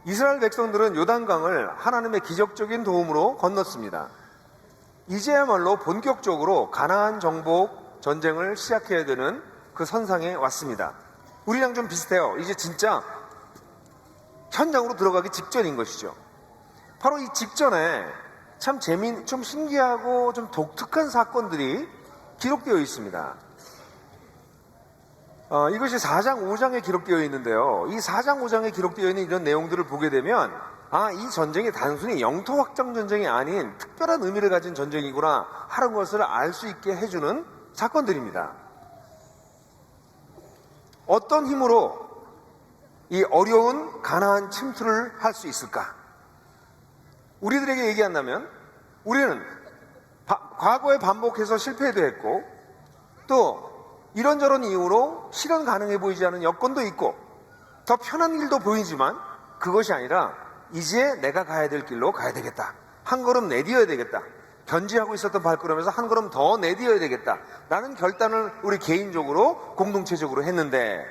이스라엘 백성들은 요단강을 하나님의 기적적인 도움으로 건넜습니다. 이제야말로 본격적으로 가나안 정복 전쟁을 시작해야 되는 그 선상에 왔습니다. 우리랑 좀 비슷해요. 이제 진짜 현장으로 들어가기 직전인 것이죠. 바로 이 직전에 좀 신기하고 좀 독특한 사건들이 기록되어 있습니다. 이것이 4장, 5장에 기록되어 있는데요. 이 4장, 5장에 기록되어 있는 이런 내용들을 보게 되면 이 전쟁이 단순히 영토 확장 전쟁이 아닌 특별한 의미를 가진 전쟁이구나 하는 것을 알 수 있게 해주는 사건들입니다. 어떤 힘으로 이 어려운 가나안 침투를 할 수 있을까? 우리들에게 얘기한다면 우리는 과거에 반복해서 실패도 했고 또 이런저런 이유로 실현 가능해 보이지 않은 여건도 있고 더 편한 일도 보이지만 그것이 아니라 이제 내가 가야 될 길로 가야 되겠다. 한 걸음 내디뎌야 되겠다. 견지하고 있었던 발걸음에서 한 걸음 더 내디뎌야 되겠다. 라는 결단을 우리 개인적으로 공동체적으로 했는데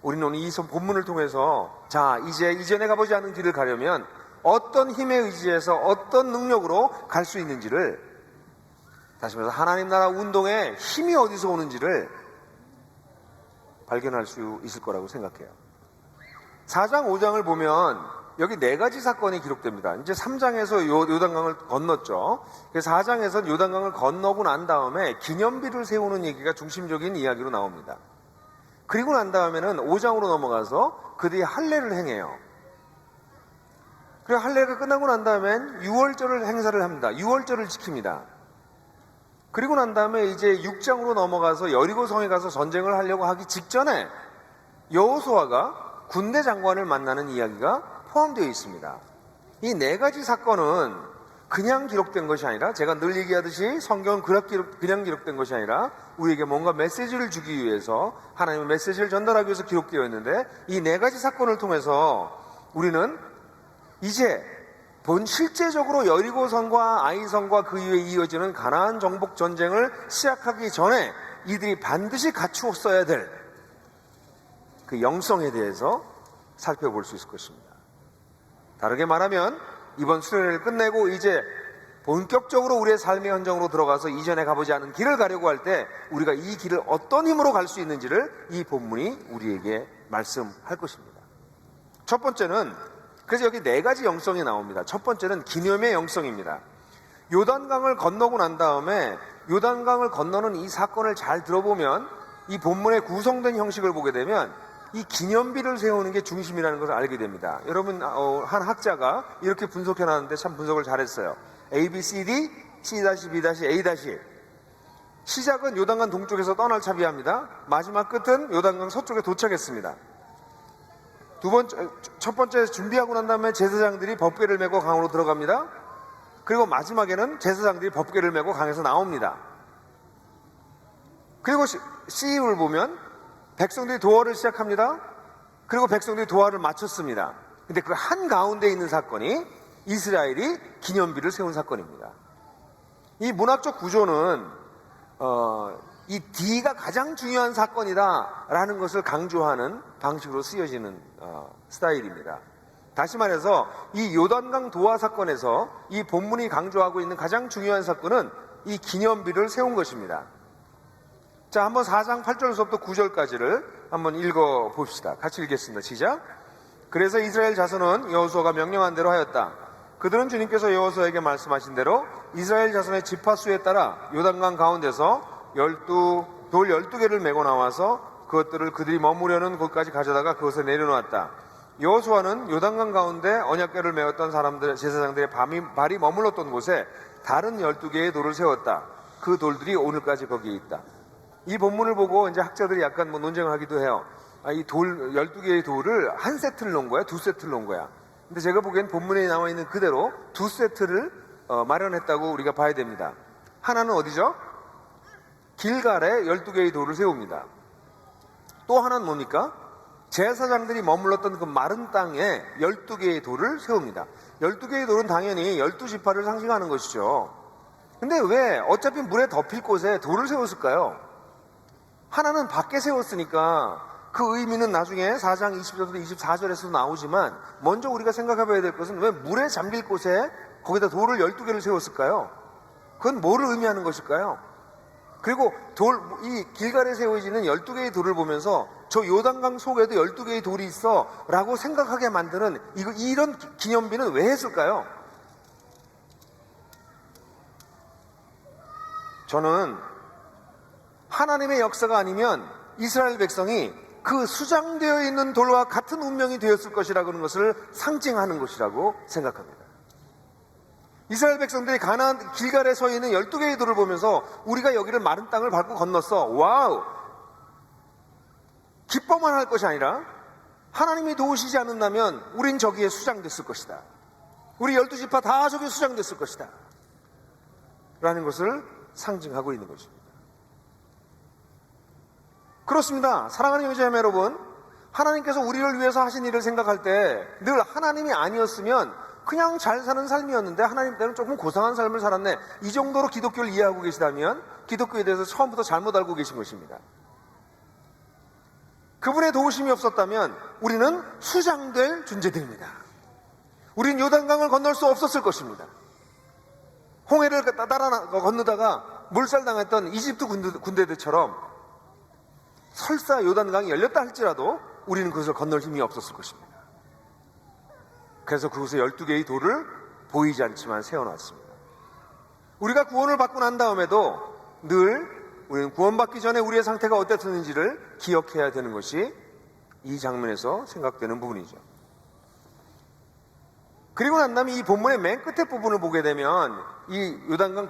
우리는 오늘 이 본문을 통해서 이제 이전에 가보지 않은 길을 가려면 어떤 힘에 의지해서 어떤 능력으로 갈 수 있는지를 다시 말해서 하나님 나라 운동의 힘이 어디서 오는지를 발견할 수 있을 거라고 생각해요. 4장, 5장을 보면 여기 4가지 사건이 기록됩니다. 이제 3장에서 요단강을 건넜죠. 그래서 4장에서는 요단강을 건너고 난 다음에 기념비를 세우는 얘기가 중심적인 이야기로 나옵니다. 그리고 난 다음에는 5장으로 넘어가서 그들이 할례를 행해요. 그리고 할례가 끝나고 난 다음엔 유월절을 행사를 합니다. 유월절을 지킵니다. 그리고 난 다음에 이제 6장으로 넘어가서 여리고성에 가서 전쟁을 하려고 하기 직전에 여호수아가 군대 장관을 만나는 이야기가 포함되어 있습니다. 이 4가지 사건은 그냥 기록된 것이 아니라 제가 늘 얘기하듯이 성경은 그냥 기록된 것이 아니라 우리에게 뭔가 메시지를 주기 위해서 하나님의 메시지를 전달하기 위해서 기록되어 있는데 이 4가지 사건을 통해서 우리는 이제 실제적으로 여리고성과 아이성과 그 이후에 이어지는 가나안 정복 전쟁을 시작하기 전에 이들이 반드시 갖추었어야 될 그 영성에 대해서 살펴볼 수 있을 것입니다. 다르게 말하면 이번 수련회를 끝내고 이제 본격적으로 우리의 삶의 현장으로 들어가서 이전에 가보지 않은 길을 가려고 할 때 우리가 이 길을 어떤 힘으로 갈 수 있는지를 이 본문이 우리에게 말씀할 것입니다. 첫 번째는 그래서 여기 4가지 영성이 나옵니다. 첫 번째는 기념의 영성입니다. 요단강을 건너고 난 다음에 요단강을 건너는 이 사건을 잘 들어보면 이 본문의 구성된 형식을 보게 되면 이 기념비를 세우는 게 중심이라는 것을 알게 됩니다. 여러분 한 학자가 이렇게 분석해 놨는데 참 분석을 잘했어요. A, B, C, D, C-B, A-. 시작은 요단강 동쪽에서 떠날 차비합니다. 마지막 끝은 요단강 서쪽에 도착했습니다. 첫 번째 준비하고 난 다음에 제사장들이 법궤를 메고 강으로 들어갑니다. 그리고 마지막에는 제사장들이 법궤를 메고 강에서 나옵니다. 그리고 C를 보면 백성들이 도하를 시작합니다. 그리고 백성들이 도하를 마쳤습니다. 근데 그 한가운데 있는 사건이 이스라엘이 기념비를 세운 사건입니다. 이 문학적 구조는 이 D가 가장 중요한 사건이다라는 것을 강조하는 방식으로 쓰여지는 스타일입니다. 다시 말해서 이 요단강 도하 사건에서 이 본문이 강조하고 있는 가장 중요한 사건은 이 기념비를 세운 것입니다. 자, 한번 4장 8절에서부터 9절까지를 한번 읽어봅시다. 같이 읽겠습니다. 시작. 그래서 이스라엘 자손은 여호수아가 명령한 대로 하였다. 그들은 주님께서 여호수아에게 말씀하신 대로 이스라엘 자손의 지파수에 따라 요단강 가운데서 돌 12개를 메고 나와서 그것들을 그들이 머무려는 곳까지 가져다가 그것에 내려놓았다. 여호수아는 요단강 가운데 언약궤를 메었던 제사장들의 발이 머물렀던 곳에 다른 12개의 돌을 세웠다. 그 돌들이 오늘까지 거기에 있다. 이 본문을 보고 이제 학자들이 약간 논쟁을 하기도 해요. 이 12개의 돌을 한 세트를 놓은 거야? 두 세트를 놓은 거야? 근데 제가 보기엔 본문에 나와 있는 그대로 두 세트를 마련했다고 우리가 봐야 됩니다. 하나는 어디죠? 길갈에 12개의 돌을 세웁니다. 또 하나는 뭡니까? 제사장들이 머물렀던 그 마른 땅에 12개의 돌을 세웁니다. 12개의 돌은 당연히 12지파를 상징하는 것이죠. 근데 왜 어차피 물에 덮일 곳에 돌을 세웠을까요? 하나는 밖에 세웠으니까 그 의미는 나중에 4장 20절부터 24절에서도 나오지만 먼저 우리가 생각해봐야 될 것은 왜 물에 잠길 곳에 거기다 돌을 12개를 세웠을까요? 그건 뭐를 의미하는 것일까요? 그리고 이 길갈에 세워지는 12개의 돌을 보면서 저 요단강 속에도 12개의 돌이 있어 라고 생각하게 만드는 이런 기념비는 왜 했을까요? 저는 하나님의 역사가 아니면 이스라엘 백성이 그 수장되어 있는 돌과 같은 운명이 되었을 것이라는 것을 상징하는 것이라고 생각합니다. 이스라엘 백성들이 가나안 길갈에 서 있는 12개의 돌을 보면서 우리가 여기를 마른 땅을 밟고 건넜어. 와우! 기뻐만 할 것이 아니라 하나님이 도우시지 않는다면 우린 저기에 수장됐을 것이다. 우리 12지파 다 저기에 수장됐을 것이다. 라는 것을 상징하고 있는 것입니다. 그렇습니다. 사랑하는 형제자매 여러분, 하나님께서 우리를 위해서 하신 일을 생각할 때 늘 하나님이 아니었으면 그냥 잘 사는 삶이었는데 하나님 때는 조금 고상한 삶을 살았네, 이 정도로 기독교를 이해하고 계시다면 기독교에 대해서 처음부터 잘못 알고 계신 것입니다. 그분의 도우심이 없었다면 우리는 수장될 존재들입니다. 우린 요단강을 건널 수 없었을 것입니다. 홍해를 따라 건너다가 몰살당했던 이집트 군대들처럼 설사 요단강이 열렸다 할지라도 우리는 그것을 건널 힘이 없었을 것입니다. 그래서 그곳에 12개의 돌을 보이지 않지만 세워놨습니다. 우리가 구원을 받고 난 다음에도 늘 우리는 구원받기 전에 우리의 상태가 어땠었는지를 기억해야 되는 것이 이 장면에서 생각되는 부분이죠. 그리고 난 다음에 이 본문의 맨 끝에 부분을 보게 되면 이 요단강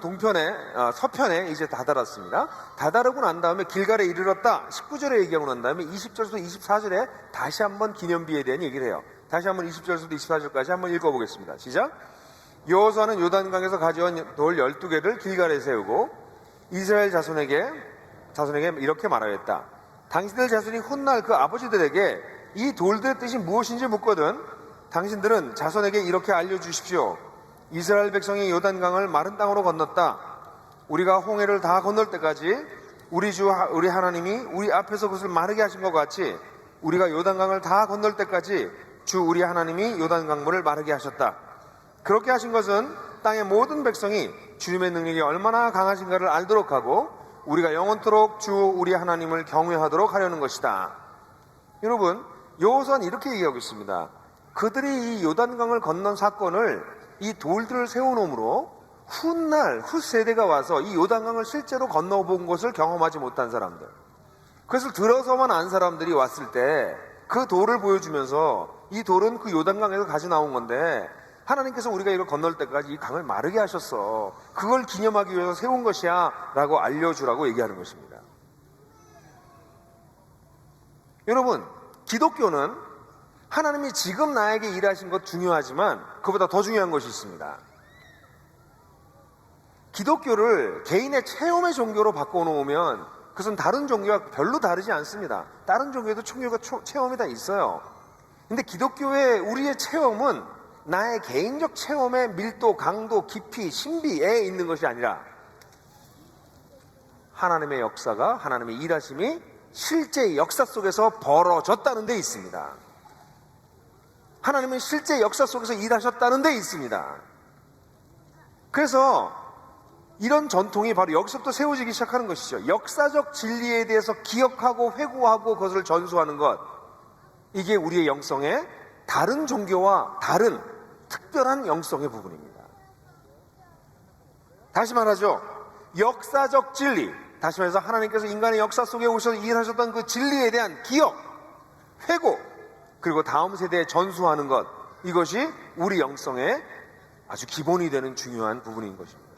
서편에 이제 다다랐습니다. 다다르고 난 다음에 길갈에 이르렀다 19절에 얘기하고 난 다음에 20절에서 24절에 다시 한번 기념비에 대한 얘기를 해요. 다시 한번 20절에서 24절까지 한번 읽어보겠습니다. 시작. 여호수아는 요단강에서 가져온 돌 12개를 길갈에 세우고 이스라엘 자손에게 이렇게 말하였다. 당신들 자손이 훗날 그 아버지들에게 이 돌들의 뜻이 무엇인지 묻거든 당신들은 자손에게 이렇게 알려주십시오. 이스라엘 백성이 요단강을 마른 땅으로 건넜다. 우리가 홍해를 다 건널 때까지 우리 하나님이 우리 앞에서 그것을 마르게 하신 것 같이 우리가 요단강을 다 건널 때까지 주 우리 하나님이 요단강물을 마르게 하셨다. 그렇게 하신 것은 땅의 모든 백성이 주님의 능력이 얼마나 강하신가를 알도록 하고 우리가 영원토록 주 우리 하나님을 경외하도록 하려는 것이다. 여러분, 여호수아는 이렇게 얘기하고 있습니다. 그들이 이 요단강을 건넌 사건을 이 돌들을 세워놓음으로 훗세대가 와서 이 요단강을 실제로 건너본 것을 경험하지 못한 사람들, 그것을 들어서만 안 사람들이 왔을 때 그 돌을 보여주면서 이 돌은 그 요단강에서 가져 나온 건데 하나님께서 우리가 이걸 건널 때까지 이 강을 마르게 하셨어. 그걸 기념하기 위해서 세운 것이야 라고 알려주라고 얘기하는 것입니다. 여러분, 기독교는 하나님이 지금 나에게 일하신 것 중요하지만 그보다 더 중요한 것이 있습니다. 기독교를 개인의 체험의 종교로 바꿔놓으면 그것은 다른 종교와 별로 다르지 않습니다. 다른 종교에도 체험이 다 있어요. 근데 기독교의 우리의 체험은 나의 개인적 체험의 밀도, 강도, 깊이, 신비에 있는 것이 아니라 하나님의 역사가, 하나님의 일하심이 실제 역사 속에서 벌어졌다는 데 있습니다. 하나님은 실제 역사 속에서 일하셨다는 데 있습니다. 그래서 이런 전통이 바로 여기서부터 세워지기 시작하는 것이죠. 역사적 진리에 대해서 기억하고 회고하고 그것을 전수하는 것, 이게 우리의 영성의 다른 종교와 다른 특별한 영성의 부분입니다. 다시 말하죠. 역사적 진리, 다시 말해서 하나님께서 인간의 역사 속에 오셔서 일하셨던 그 진리에 대한 기억, 회고, 그리고 다음 세대에 전수하는 것, 이것이 우리 영성의 아주 기본이 되는 중요한 부분인 것입니다.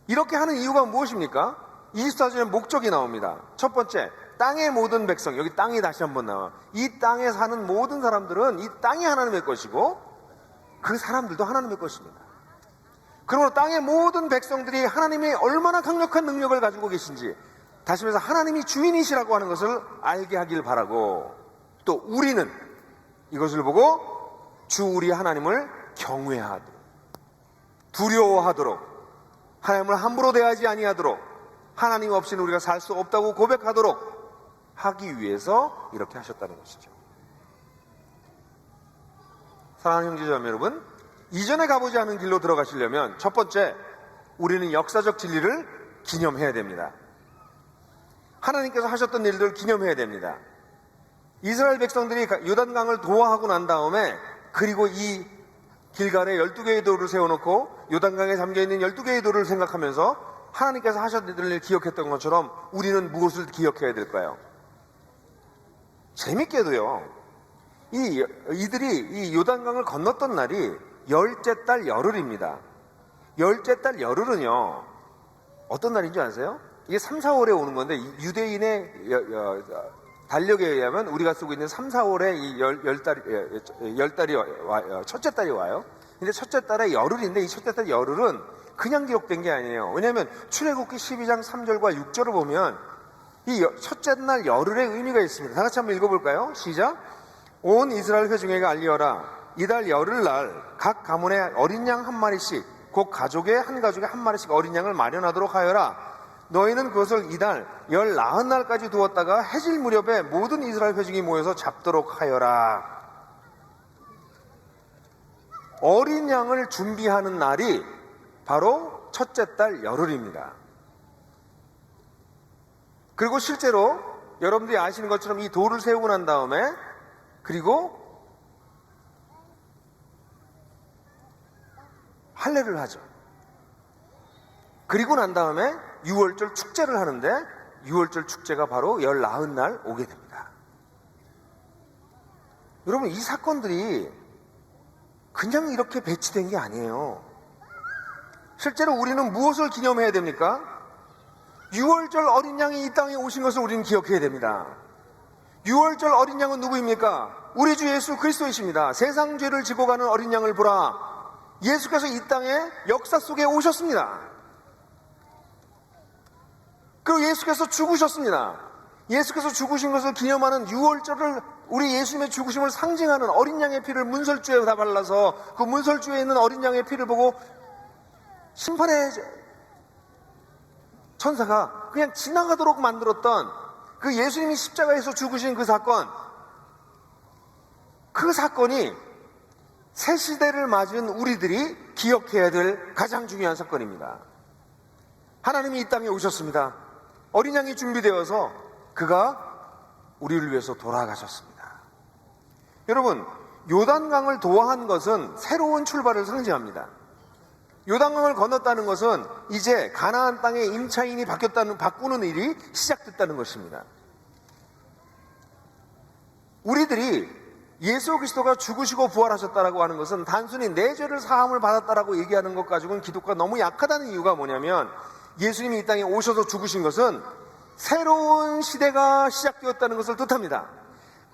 이렇게 하는 이유가 무엇입니까? 24절에 목적이 나옵니다. 첫 번째, 땅의 모든 백성, 여기 땅이 다시 한번 나와. 이 땅에 사는 모든 사람들은 이 땅이 하나님의 것이고 그 사람들도 하나님의 것입니다. 그러므로 땅의 모든 백성들이 하나님의 얼마나 강력한 능력을 가지고 계신지, 다시 말해서 하나님이 주인이시라고 하는 것을 알게 하길 바라고, 또 우리는 이것을 보고 주 우리 하나님을 경외하도록, 두려워하도록, 하나님을 함부로 대하지 아니하도록, 하나님 없이는 우리가 살 수 없다고 고백하도록 하기 위해서 이렇게 하셨다는 것이죠. 사랑하는 형제자매 여러분, 이전에 가보지 않은 길로 들어가시려면 첫 번째, 우리는 역사적 진리를 기념해야 됩니다. 하나님께서 하셨던 일들을 기념해야 됩니다. 이스라엘 백성들이 요단강을 도하하고 난 다음에, 그리고 이 길갈에 12개의 돌을 세워놓고 요단강에 잠겨있는 12개의 돌을 생각하면서 하나님께서 하셨던 일을 기억했던 것처럼 우리는 무엇을 기억해야 될까요? 재밌게도요, 이들이 이 요단강을 건넜던 날이 열째 달 열흘입니다. 열째 달 열흘은요, 어떤 날인지 아세요? 이게 3, 4월에 오는 건데, 유대인의 달력에 의하면 우리가 쓰고 있는 3, 4월에 이 열달이 와요. 첫째 달이 와요. 근데 첫째 달에 열흘인데, 이 첫째 달 열흘은 그냥 기록된 게 아니에요. 왜냐하면 출애굽기 12장 3절과 6절을 보면 이 첫째 날 열흘의 의미가 있습니다. 다 같이 한번 읽어볼까요? 시작. 온 이스라엘 회중에게 알리어라. 이달 열흘날 각 가문에 어린 양 한 마리씩, 곧 한 가족에 한 마리씩 어린 양을 마련하도록 하여라. 너희는 그것을 이달 19날까지 두었다가 해질 무렵에 모든 이스라엘 회중이 모여서 잡도록 하여라. 어린 양을 준비하는 날이 바로 첫째 달 열흘입니다. 그리고 실제로 여러분들이 아시는 것처럼 이 돌을 세우고 난 다음에, 그리고 할례를 하죠. 그리고 난 다음에 유월절 축제를 하는데, 유월절 축제가 바로 19날 오게 됩니다. 여러분, 이 사건들이 그냥 이렇게 배치된 게 아니에요. 실제로 우리는 무엇을 기념해야 됩니까? 유월절 어린 양이 이 땅에 오신 것을 우리는 기억해야 됩니다. 유월절 어린 양은 누구입니까? 우리 주 예수 그리스도이십니다. 세상 죄를 지고 가는 어린 양을 보라. 예수께서 이 땅에 역사 속에 오셨습니다. 그리고 예수께서 죽으셨습니다. 예수께서 죽으신 것을 기념하는 유월절을, 우리 예수님의 죽으심을 상징하는 어린 양의 피를 문설주에 다 발라서 그 문설주에 있는 어린 양의 피를 보고 심판의 천사가 그냥 지나가도록 만들었던 그 예수님이 십자가에서 죽으신 그 사건, 그 사건이 새 시대를 맞은 우리들이 기억해야 될 가장 중요한 사건입니다. 하나님이 이 땅에 오셨습니다. 어린 양이 준비되어서 그가 우리를 위해서 돌아가셨습니다. 여러분, 요단강을 도하한 것은 새로운 출발을 상징합니다. 요단강을 건넜다는 것은 이제 가나안 땅의 임차인이 바꾸는 일이 시작됐다는 것입니다. 우리들이 예수 그리스도가 죽으시고 부활하셨다라고 하는 것은 단순히 내 죄를 사함을 받았다라고 얘기하는 것 가지고는 기독교가 너무 약하다는 이유가 뭐냐면, 예수님이 이 땅에 오셔서 죽으신 것은 새로운 시대가 시작되었다는 것을 뜻합니다.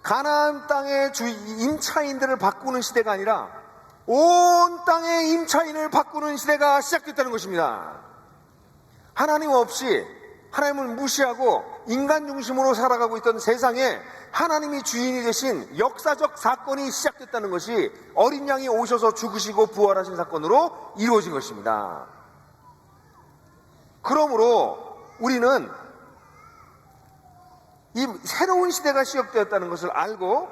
가나안 땅의 임차인들을 바꾸는 시대가 아니라 온 땅의 임차인을 바꾸는 시대가 시작됐다는 것입니다. 하나님 없이, 하나님을 무시하고 인간 중심으로 살아가고 있던 세상에 하나님이 주인이 되신 역사적 사건이 시작됐다는 것이 어린 양이 오셔서 죽으시고 부활하신 사건으로 이루어진 것입니다. 그러므로 우리는 이 새로운 시대가 시작되었다는 것을 알고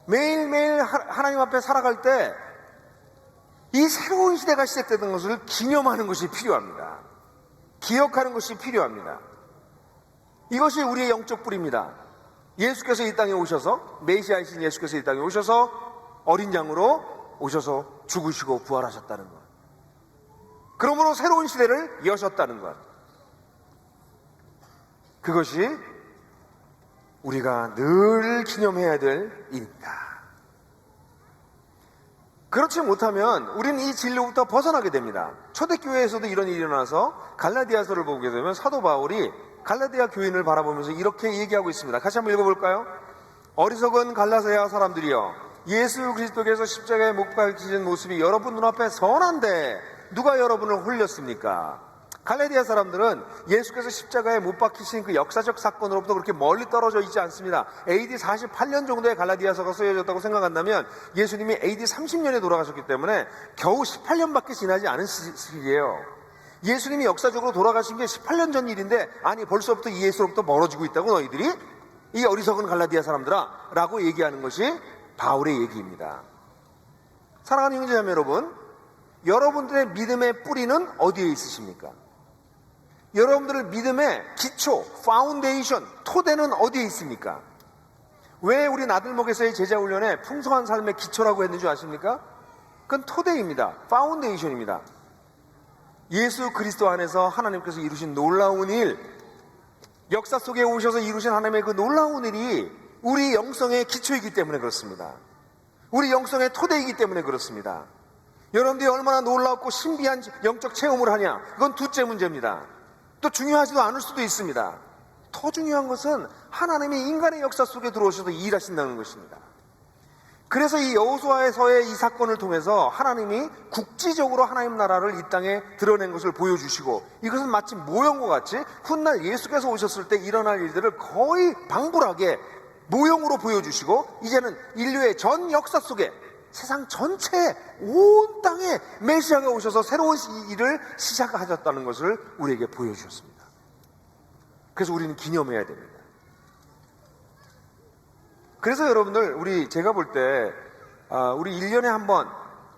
매일매일 하나님 앞에 살아갈 때 이 새로운 시대가 시작되는 것을 기념하는 것이 필요합니다. 기억하는 것이 필요합니다. 이것이 우리의 영적 뿌리입니다. 예수께서 이 땅에 오셔서, 메시아이신 예수께서 이 땅에 오셔서 어린 양으로 오셔서 죽으시고 부활하셨다는 것, 그러므로 새로운 시대를 여셨다는 것, 그것이 우리가 늘 기념해야 될 일입니다. 그렇지 못하면 우리는 이 진리로부터 벗어나게 됩니다. 초대교회에서도 이런 일이 일어나서 갈라디아서를 보게 되면 사도 바울이 갈라디아 교인을 바라보면서 이렇게 얘기하고 있습니다. 같이 한번 읽어볼까요? 어리석은 갈라디아 사람들이여, 예수 그리스도께서 십자가에 못 박히신 모습이 여러분 눈앞에 선한데 누가 여러분을 홀렸습니까? 갈라디아 사람들은 예수께서 십자가에 못 박히신 그 역사적 사건으로부터 그렇게 멀리 떨어져 있지 않습니다. AD 48년 정도에 갈라디아서가 쓰여졌다고 생각한다면 예수님이 AD 30년에 돌아가셨기 때문에 겨우 18년밖에 지나지 않은 시기예요. 예수님이 역사적으로 돌아가신 게 18년 전 일인데, 아니 벌써부터 이 예수로부터 멀어지고 있다고 너희들이? 이 어리석은 갈라디아 사람들아 라고 얘기하는 것이 바울의 얘기입니다. 사랑하는 형제자매 여러분, 여러분들의 믿음의 뿌리는 어디에 있으십니까? 여러분들의 믿음의 기초, 파운데이션, 토대는 어디에 있습니까? 왜 우리 나들목에서의 제자훈련에 풍성한 삶의 기초라고 했는지 아십니까? 그건 토대입니다. 파운데이션입니다. 예수 그리스도 안에서 하나님께서 이루신 놀라운 일, 역사 속에 오셔서 이루신 하나님의 그 놀라운 일이 우리 영성의 기초이기 때문에 그렇습니다. 우리 영성의 토대이기 때문에 그렇습니다. 여러분들이 얼마나 놀랍고 신비한 영적 체험을 하냐, 그건 둘째 문제입니다. 또 중요하지도 않을 수도 있습니다. 더 중요한 것은 하나님이 인간의 역사 속에 들어오셔서 일하신다는 것입니다. 그래서 이 여호수아에서의 이 사건을 통해서 하나님이 국지적으로 하나님 나라를 이 땅에 드러낸 것을 보여주시고, 이것은 마치 모형과 같이 훗날 예수께서 오셨을 때 일어날 일들을 거의 방불하게 모형으로 보여주시고, 이제는 인류의 전 역사 속에 세상 전체에 온 땅에 메시아가 오셔서 새로운 일을 시작하셨다는 것을 우리에게 보여주셨습니다. 그래서 우리는 기념해야 됩니다. 그래서 여러분들, 제가 볼 때 우리 1년에 한 번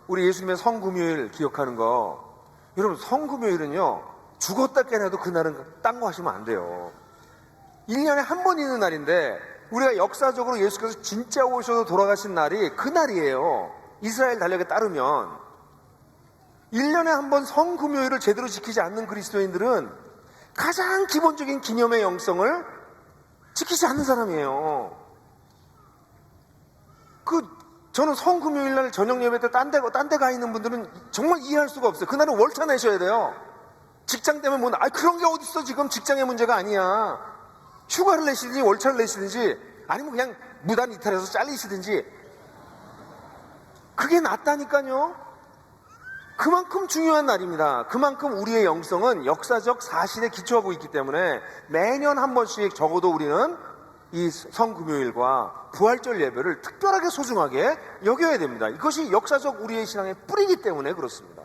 우리 예수님의 성금요일 기억하는 거, 여러분 성금요일은요 죽었다 깨나도 그날은 딴 거 하시면 안 돼요. 1년에 한 번 있는 날인데 우리가 역사적으로 예수께서 진짜 오셔서 돌아가신 날이 그날이에요. 이스라엘 달력에 따르면 1년에 한 번 성금요일을 제대로 지키지 않는 그리스도인들은 가장 기본적인 기념의 영성을 지키지 않는 사람이에요. 저는 성금요일 날 저녁 예배 때 딴 데 가 있는 분들은 정말 이해할 수가 없어요. 그날은 월차 내셔야 돼요. 직장 때문에 그런 게 어딨어. 지금 직장의 문제가 아니야. 휴가를 내시든지 월차를 내시든지 아니면 그냥 무단 이탈해서 잘리시든지, 그게 낫다니까요. 그만큼 중요한 날입니다. 그만큼 우리의 영성은 역사적 사실에 기초하고 있기 때문에 매년 한 번씩 적어도 우리는 이 성금요일과 부활절 예배를 특별하게 소중하게 여겨야 됩니다. 이것이 역사적 우리의 신앙의 뿌리이기 때문에 그렇습니다.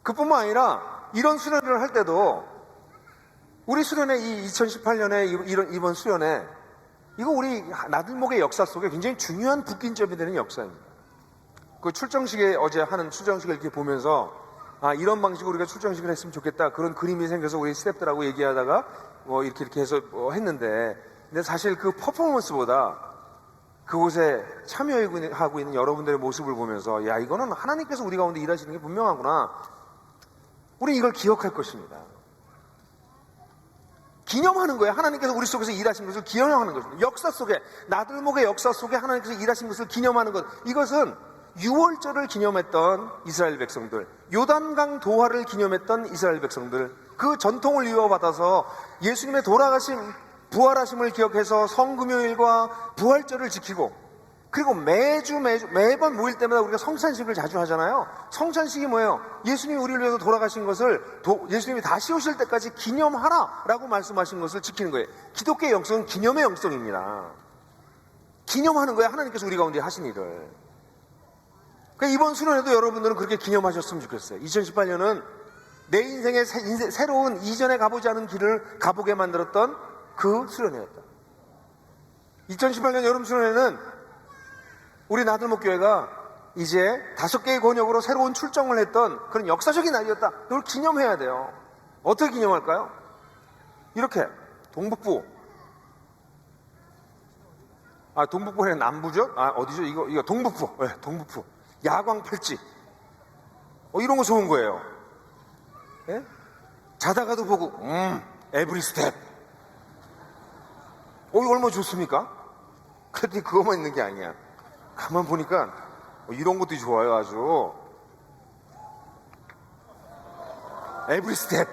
그뿐만 아니라 이런 수련을 할 때도 우리 수련회, 이 2018년에 이번 수련회, 이거 우리 나들목의 역사 속에 굉장히 중요한 붙긴점이 되는 역사입니다. 그 출정식에 어제 하는 출정식을 이렇게 보면서 이런 방식으로 우리가 출정식을 했으면 좋겠다, 그런 그림이 생겨서 우리 스태프들하고 얘기하다가 이렇게 해서 했는데, 근데 사실 그 퍼포먼스보다 그곳에 참여하고 있는 여러분들의 모습을 보면서 이거는 하나님께서 우리 가운데 일하시는 게 분명하구나, 우리 이걸 기억할 것입니다. 기념하는 거예요. 하나님께서 우리 속에서 일하신 것을 기념하는 것입니다. 역사 속에, 나들목의 역사 속에 하나님께서 일하신 것을 기념하는 것, 이것은 유월절을 기념했던 이스라엘 백성들, 요단강 도하를 기념했던 이스라엘 백성들, 그 전통을 이어받아서 예수님의 돌아가심, 부활하심을 기억해서 성금요일과 부활절을 지키고, 그리고 매번 모일 때마다 우리가 성찬식을 자주 하잖아요. 성찬식이 뭐예요? 예수님이 우리를 위해서 돌아가신 것을 예수님이 다시 오실 때까지 기념하라 라고 말씀하신 것을 지키는 거예요. 기독교의 영성은 기념의 영성입니다. 기념하는 거예요. 하나님께서 우리 가운데 하신 일을. 그러니까 이번 수련회도 여러분들은 그렇게 기념하셨으면 좋겠어요. 2018년은 내 인생의 새로운, 이전에 가보지 않은 길을 가보게 만들었던 그 수련회였다. 2018년 여름 수련회는 우리 나들목교회가 이제 5개의 권역으로 새로운 출정을 했던 그런 역사적인 날이었다. 이걸 기념해야 돼요. 어떻게 기념할까요? 이렇게 동북부, 동북부가 아니라 남부죠? 어디죠? 이거 동북부. 네, 동북부. 야광 팔찌. 이런 거 좋은 거예요. 네? 자다가도 보고, 에브리 스텝. 이거 얼마나 좋습니까? 그랬더니 그것만 있는 게 아니야. 가만 보니까 이런 것도 좋아요. 아주 에브리 스텝.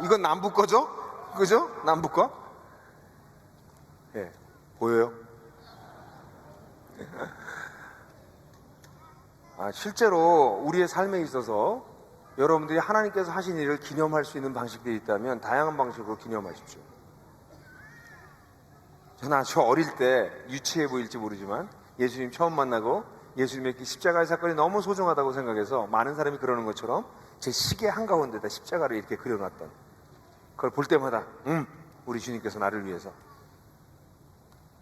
이건 남부 거죠? 그죠? 남부 거? 예, 보여요? 실제로 우리의 삶에 있어서 여러분들이 하나님께서 하신 일을 기념할 수 있는 방식들이 있다면 다양한 방식으로 기념하십시오. 저는 아주 어릴 때 유치해 보일지 모르지만 예수님 처음 만나고 예수님의 십자가의 사건이 너무 소중하다고 생각해서 많은 사람이 그러는 것처럼 제 시계 한가운데다 십자가를 이렇게 그려놨던 그걸 볼 때마다 우리 주님께서 나를 위해서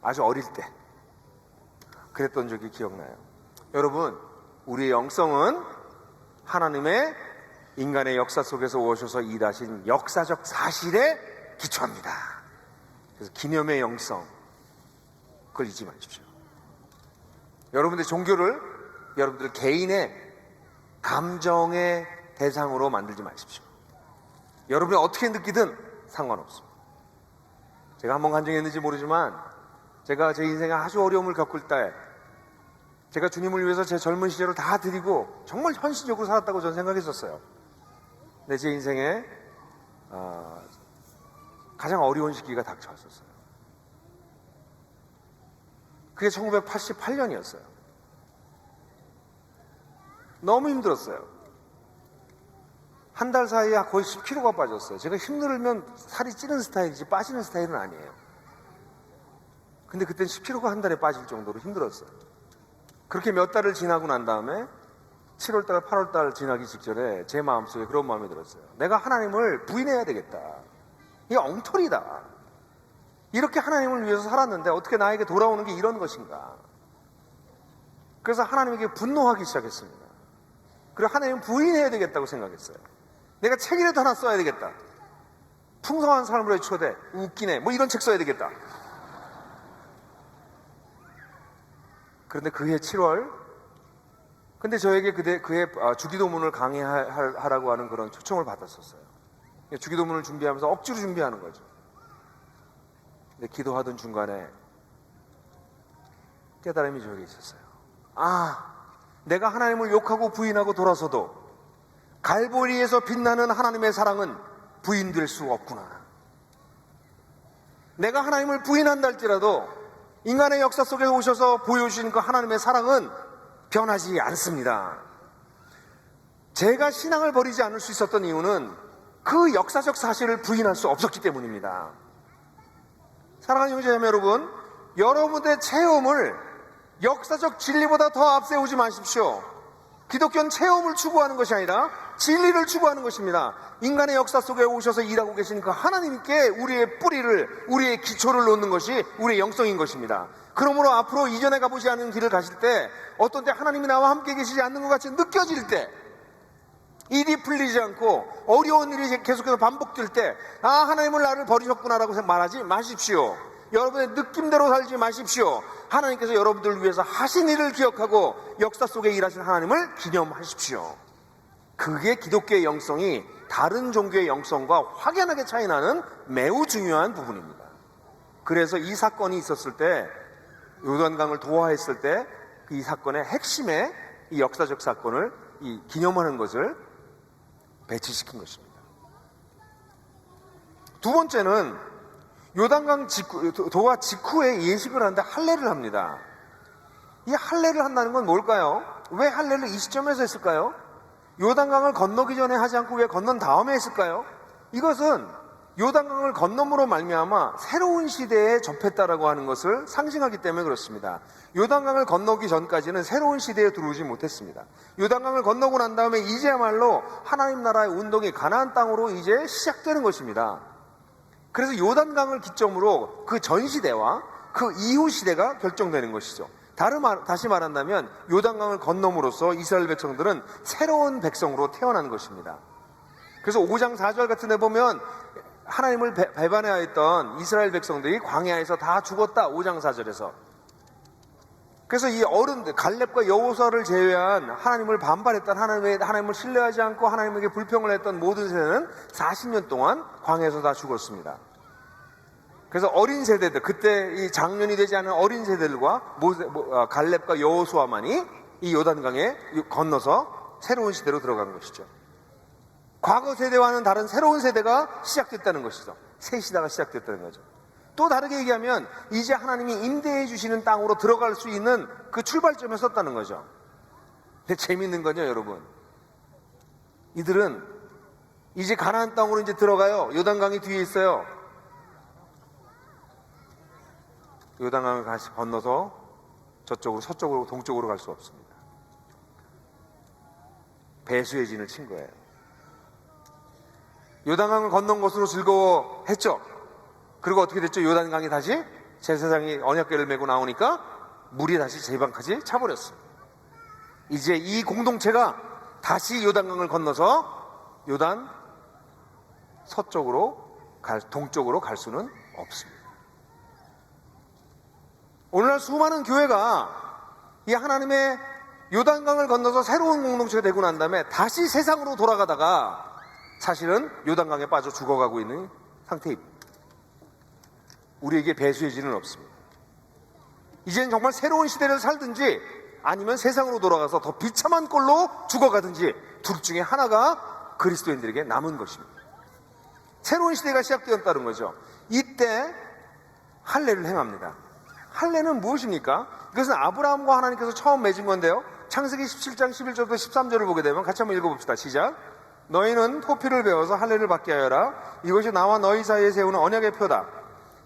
아주 어릴 때 그랬던 적이 기억나요. 여러분, 우리의 영성은 하나님의 인간의 역사 속에서 오셔서 일하신 역사적 사실에 기초합니다. 그래서 기념의 영성, 그걸 잊지 마십시오. 여러분들 종교를 여러분들 개인의 감정의 대상으로 만들지 마십시오. 여러분이 어떻게 느끼든 상관없습니다. 제가 한번 간증했는지 모르지만 제가 제 인생에 아주 어려움을 겪을 때 제가 주님을 위해서 제 젊은 시절을 다 드리고 정말 현실적으로 살았다고 저는 생각했었어요. 근데 제 인생에 가장 어려운 시기가 닥쳐왔었어요. 그게 1988년이었어요. 너무 힘들었어요. 한 달 사이에 거의 10kg가 빠졌어요. 제가 힘들면 살이 찌는 스타일이지 빠지는 스타일은 아니에요. 근데 그땐 10kg가 한 달에 빠질 정도로 힘들었어요. 그렇게 몇 달을 지나고 난 다음에 7월달, 8월달 지나기 직전에 제 마음속에 그런 마음이 들었어요. 내가 하나님을 부인해야 되겠다. 이게 엉터리다. 이렇게 하나님을 위해서 살았는데 어떻게 나에게 돌아오는 게 이런 것인가. 그래서 하나님에게 분노하기 시작했습니다. 그리고 하나님을 부인해야 되겠다고 생각했어요. 내가 책이라도 하나 써야 되겠다. 풍성한 삶으로의 초대, 웃기네, 뭐 이런 책 써야 되겠다. 그런데 그해 7월, 근데 저에게 그해 주기도문을 강의하라고 하는 그런 초청을 받았었어요. 주기도문을 준비하면서 억지로 준비하는 거죠. 근데 기도하던 중간에 깨달음이 저에게 있었어요. 내가 하나님을 욕하고 부인하고 돌아서도 갈보리에서 빛나는 하나님의 사랑은 부인될 수 없구나. 내가 하나님을 부인한다 할지라도 인간의 역사 속에 오셔서 보여주신 그 하나님의 사랑은 변하지 않습니다. 제가 신앙을 버리지 않을 수 있었던 이유는 그 역사적 사실을 부인할 수 없었기 때문입니다. 사랑하는 형제자매 여러분, 여러분의 체험을 역사적 진리보다 더 앞세우지 마십시오. 기독교는 체험을 추구하는 것이 아니라 진리를 추구하는 것입니다. 인간의 역사 속에 오셔서 일하고 계신 그 하나님께 우리의 뿌리를, 우리의 기초를 놓는 것이 우리의 영성인 것입니다. 그러므로 앞으로 이전에 가보지 않은 길을 가실 때 어떤 때 하나님이 나와 함께 계시지 않는 것 같이 느껴질 때, 일이 풀리지 않고 어려운 일이 계속해서 반복될 때 하나님은 나를 버리셨구나라고 말하지 마십시오. 여러분의 느낌대로 살지 마십시오. 하나님께서 여러분들을 위해서 하신 일을 기억하고 역사 속에 일하신 하나님을 기념하십시오. 그게 기독교의 영성이 다른 종교의 영성과 확연하게 차이나는 매우 중요한 부분입니다. 그래서 이 사건이 있었을 때, 요단강을 도하했을 때 이 사건의 핵심에 이 역사적 사건을 기념하는 것을 배치시킨 것입니다. 두 번째는 요단강 도하 직후에 예식을 하는데 할례를 합니다. 이 할례를 한다는 건 뭘까요? 왜 할례를 이 시점에서 했을까요? 요단강을 건너기 전에 하지 않고 왜 건넌 다음에 했을까요? 이것은 요단강을 건너므로 말미암아 새로운 시대에 접했다라고 하는 것을 상징하기 때문에 그렇습니다. 요단강을 건너기 전까지는 새로운 시대에 들어오지 못했습니다. 요단강을 건너고 난 다음에 이제야말로 하나님 나라의 운동이 가나안 땅으로 이제 시작되는 것입니다. 그래서 요단강을 기점으로 그 전 시대와 그 이후 시대가 결정되는 것이죠. 다시 말한다면 요단강을 건너므로써 이스라엘 백성들은 새로운 백성으로 태어난 것입니다. 그래서 5장 4절 같은 데 보면 하나님을 배반하였던 이스라엘 백성들이 광야에서 다 죽었다. 5장 4절에서. 그래서 이 어른들, 갈렙과 여호수아를 제외한 하나님을 반발했던, 하나님을 신뢰하지 않고 하나님에게 불평을 했던 모든 세대는 40년 동안 광야에서 다 죽었습니다. 그래서 어린 세대들, 그때 이 장년이 되지 않은 어린 세대들과 갈렙과 여호수아만이 이 요단강에 건너서 새로운 시대로 들어간 것이죠. 과거 세대와는 다른 새로운 세대가 시작됐다는 것이죠. 새 시대가 시작됐다는 거죠. 또 다르게 얘기하면 이제 하나님이 임대해 주시는 땅으로 들어갈 수 있는 그 출발점에 섰다는 거죠. 근데 재밌는 건요, 여러분, 이들은 이제 가나안 땅으로 이제 들어가요. 요단강이 뒤에 있어요. 요단강을 다시 건너서 저쪽으로, 서쪽으로, 동쪽으로 갈 수 없습니다. 배수의 진을 친 거예요. 요단강을 건넌 것으로 즐거워했죠. 그리고 어떻게 됐죠? 요단강이 다시 제사장이 언약궤를 메고 나오니까 물이 다시 제방까지 차버렸습니다. 이제 이 공동체가 다시 요단강을 건너서 요단 동쪽으로 갈 수는 없습니다. 오늘날 수많은 교회가 이 하나님의 요단강을 건너서 새로운 공동체가 되고 난 다음에 다시 세상으로 돌아가다가 사실은 요단강에 빠져 죽어가고 있는 상태입니다. 우리에게 배수의 진은 없습니다. 이제는 정말 새로운 시대를 살든지 아니면 세상으로 돌아가서 더 비참한 꼴로 죽어가든지 둘 중에 하나가 그리스도인들에게 남은 것입니다. 새로운 시대가 시작되었다는 거죠. 이때 할례를 행합니다. 할례는 무엇입니까? 이것은 아브라함과 하나님께서 처음 맺은 건데요. 창세기 17장 11절부터 13절을 보게 되면 같이 한번 읽어봅시다. 시작. 너희는 토피를 베어서 할례를 받게 하여라. 이것이 나와 너희 사이에 세우는 언약의 표다.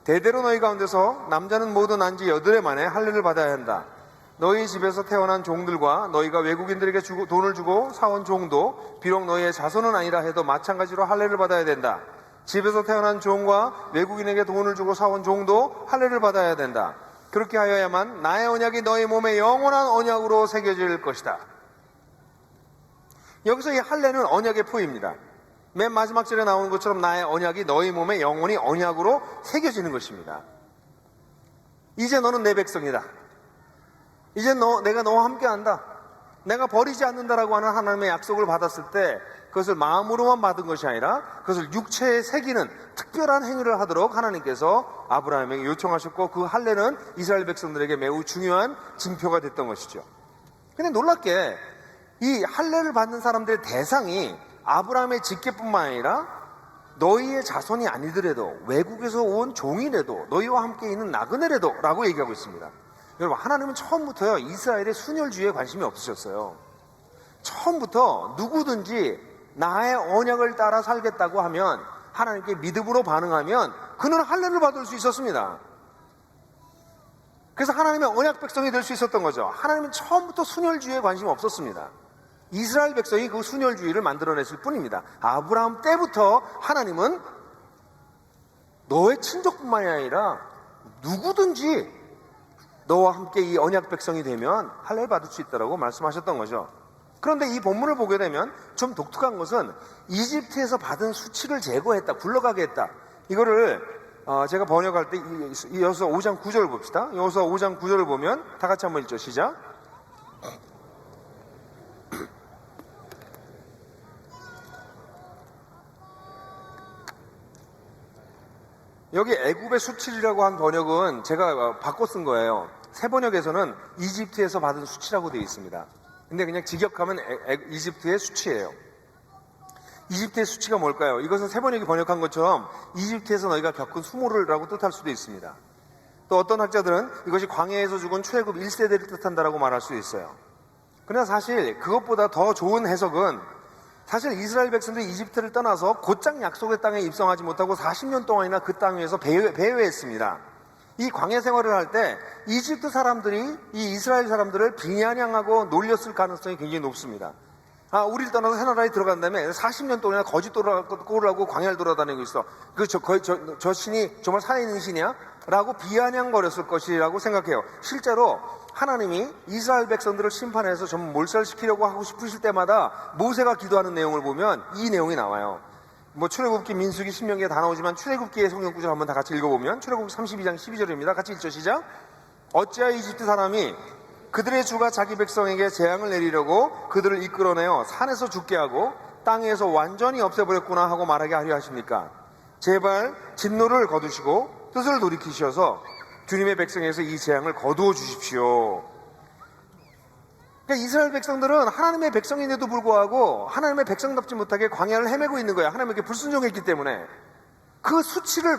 대대로 너희 가운데서 남자는 모두 난지 8해 만에 할례를 받아야 한다. 너희 집에서 태어난 종들과 너희가 외국인들에게 돈을 주고 사온 종도 비록 너희의 자손은 아니라 해도 마찬가지로 할례를 받아야 된다. 집에서 태어난 종과 외국인에게 돈을 주고 사온 종도 할례를 받아야 된다. 그렇게 하여야만 나의 언약이 너희 몸에 영원한 언약으로 새겨질 것이다. 여기서 이 할례는 언약의 표입니다. 맨 마지막 절에 나오는 것처럼 나의 언약이 너희 몸에 영원히 언약으로 새겨지는 것입니다. 이제 너는 내 백성이다. 이제 내가 너와 함께한다. 내가 버리지 않는다라고 하는 하나님의 약속을 받았을 때 그것을 마음으로만 받은 것이 아니라 그것을 육체에 새기는 특별한 행위를 하도록 하나님께서 아브라함에게 요청하셨고, 그 할례는 이스라엘 백성들에게 매우 중요한 징표가 됐던 것이죠. 근데 놀랍게 이 할례를 받는 사람들의 대상이 아브라함의 직계뿐만 아니라 너희의 자손이 아니더라도 외국에서 온 종이라도 너희와 함께 있는 나그네라도 라고 얘기하고 있습니다. 여러분, 하나님은 처음부터요 이스라엘의 순혈주의에 관심이 없으셨어요. 처음부터 누구든지 나의 언약을 따라 살겠다고 하면, 하나님께 믿음으로 반응하면 그는 할례를 받을 수 있었습니다. 그래서 하나님의 언약 백성이 될 수 있었던 거죠. 하나님은 처음부터 순혈주의에 관심이 없었습니다. 이스라엘 백성이 그 순혈주의를 만들어냈을 뿐입니다. 아브라함 때부터 하나님은 너의 친족뿐만이 아니라 누구든지 너와 함께 이 언약 백성이 되면 할례를 받을 수 있다고 말씀하셨던 거죠. 그런데 이 본문을 보게 되면 좀 독특한 것은 이집트에서 받은 수치를 제거했다, 굴러가게 했다. 이거를 제가 번역할 때 여호수아 5장 9절을 봅시다. 여호수아 5장 9절을 보면 다 같이 한번 읽죠. 시작. 여기 애굽의 수치라고 한 번역은 제가 바꿔 쓴 거예요. 새 번역에서는 이집트에서 받은 수치라고 되어 있습니다. 근데 그냥 직역하면 이집트의 수치예요. 이집트의 수치가 뭘까요? 이것은 새 번역이 번역한 것처럼 이집트에서 너희가 겪은 수모를라고 뜻할 수도 있습니다. 또 어떤 학자들은 이것이 광야에서 죽은 출애굽 1세대를 뜻한다라고 말할 수 있어요. 그러나 사실 그것보다 더 좋은 해석은, 사실 이스라엘 백성들이 이집트를 떠나서 곧장 약속의 땅에 입성하지 못하고 40년 동안이나 그 땅 위에서 배회했습니다. 이 광야 생활을 할 때 이집트 사람들이 이 이스라엘 사람들을 비아냥하고 놀렸을 가능성이 굉장히 높습니다. 우리를 떠나서 새 나라에 들어간 다음에 40년 동안이나 거짓 꼴을 하고 광야를 돌아다니고 있어. 저 신이 정말 살아있는 신이야? 라고 비아냥거렸을 것이라고 생각해요. 실제로 하나님이 이스라엘 백성들을 심판해서 전부 몰살시키려고 하고 싶으실 때마다 모세가 기도하는 내용을 보면 이 내용이 나와요. 출애굽기, 민수기, 신명기에 다 나오지만 출애굽기의 성경 구절 한번 다 같이 읽어보면 출애굽기 32장 12절입니다. 같이 읽죠. 시작. 어찌하여 이집트 사람이 그들의 주가 자기 백성에게 재앙을 내리려고 그들을 이끌어내어 산에서 죽게 하고 땅에서 완전히 없애버렸구나 하고 말하게 하려 하십니까? 제발 진노를 거두시고 뜻을 돌이키셔서 주님의 백성에서 이 재앙을 거두어 주십시오. 그러니까 이스라엘 백성들은 하나님의 백성인데도 불구하고 하나님의 백성답지 못하게 광야를 헤매고 있는 거예요. 하나님에게 불순종했기 때문에. 그 수치를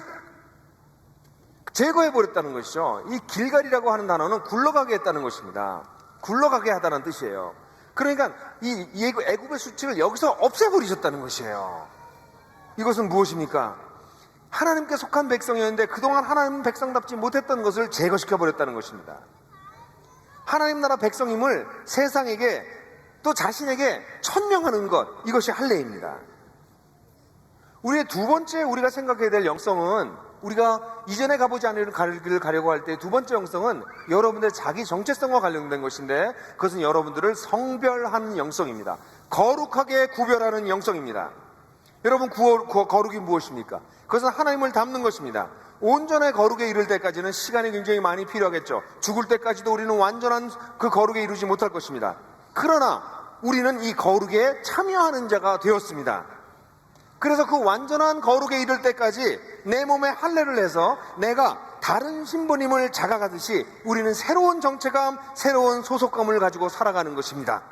제거해버렸다는 것이죠. 이 길갈이라고 하는 단어는 굴러가게 했다는 것입니다. 굴러가게 하다는 뜻이에요. 그러니까 이 애굽의 수치를 여기서 없애버리셨다는 것이에요. 이것은 무엇입니까? 하나님께 속한 백성이었는데 그동안 하나님 백성답지 못했던 것을 제거시켜버렸다는 것입니다. 하나님 나라 백성임을 세상에게 또 자신에게 천명하는 것, 이것이 할례입니다. 우리의 두 번째 우리가 생각해야 될 영성은, 우리가 이전에 가보지 않은 길을 가려고 할 때 두 번째 영성은 여러분들 자기 정체성과 관련된 것인데, 그것은 여러분들을 성별하는 영성입니다. 거룩하게 구별하는 영성입니다. 여러분, 거룩이 무엇입니까? 그것은 하나님을 닮는 것입니다. 온전한 거룩에 이를 때까지는 시간이 굉장히 많이 필요하겠죠. 죽을 때까지도 우리는 완전한 그 거룩에 이르지 못할 것입니다. 그러나 우리는 이 거룩에 참여하는 자가 되었습니다. 그래서 그 완전한 거룩에 이를 때까지 내 몸에 할례를 해서 내가 다른 신부님을 자각하듯이 우리는 새로운 정체감, 새로운 소속감을 가지고 살아가는 것입니다.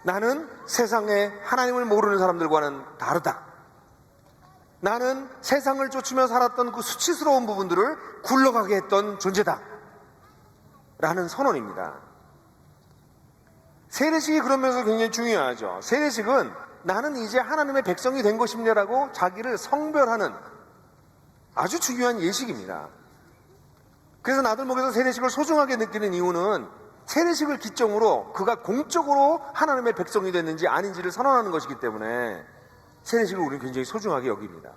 나는 세상에 하나님을 모르는 사람들과는 다르다. 나는 세상을 쫓으며 살았던 그 수치스러운 부분들을 굴러가게 했던 존재다 라는 선언입니다. 세례식이 그런 면에서 굉장히 중요하죠. 세례식은 나는 이제 하나님의 백성이 된 것입니다라고 자기를 성별하는 아주 중요한 예식입니다. 그래서 나들목에서 세례식을 소중하게 느끼는 이유는 세례식을 기점으로 그가 공적으로 하나님의 백성이 됐는지 아닌지를 선언하는 것이기 때문에 세례식을 우리는 굉장히 소중하게 여깁니다.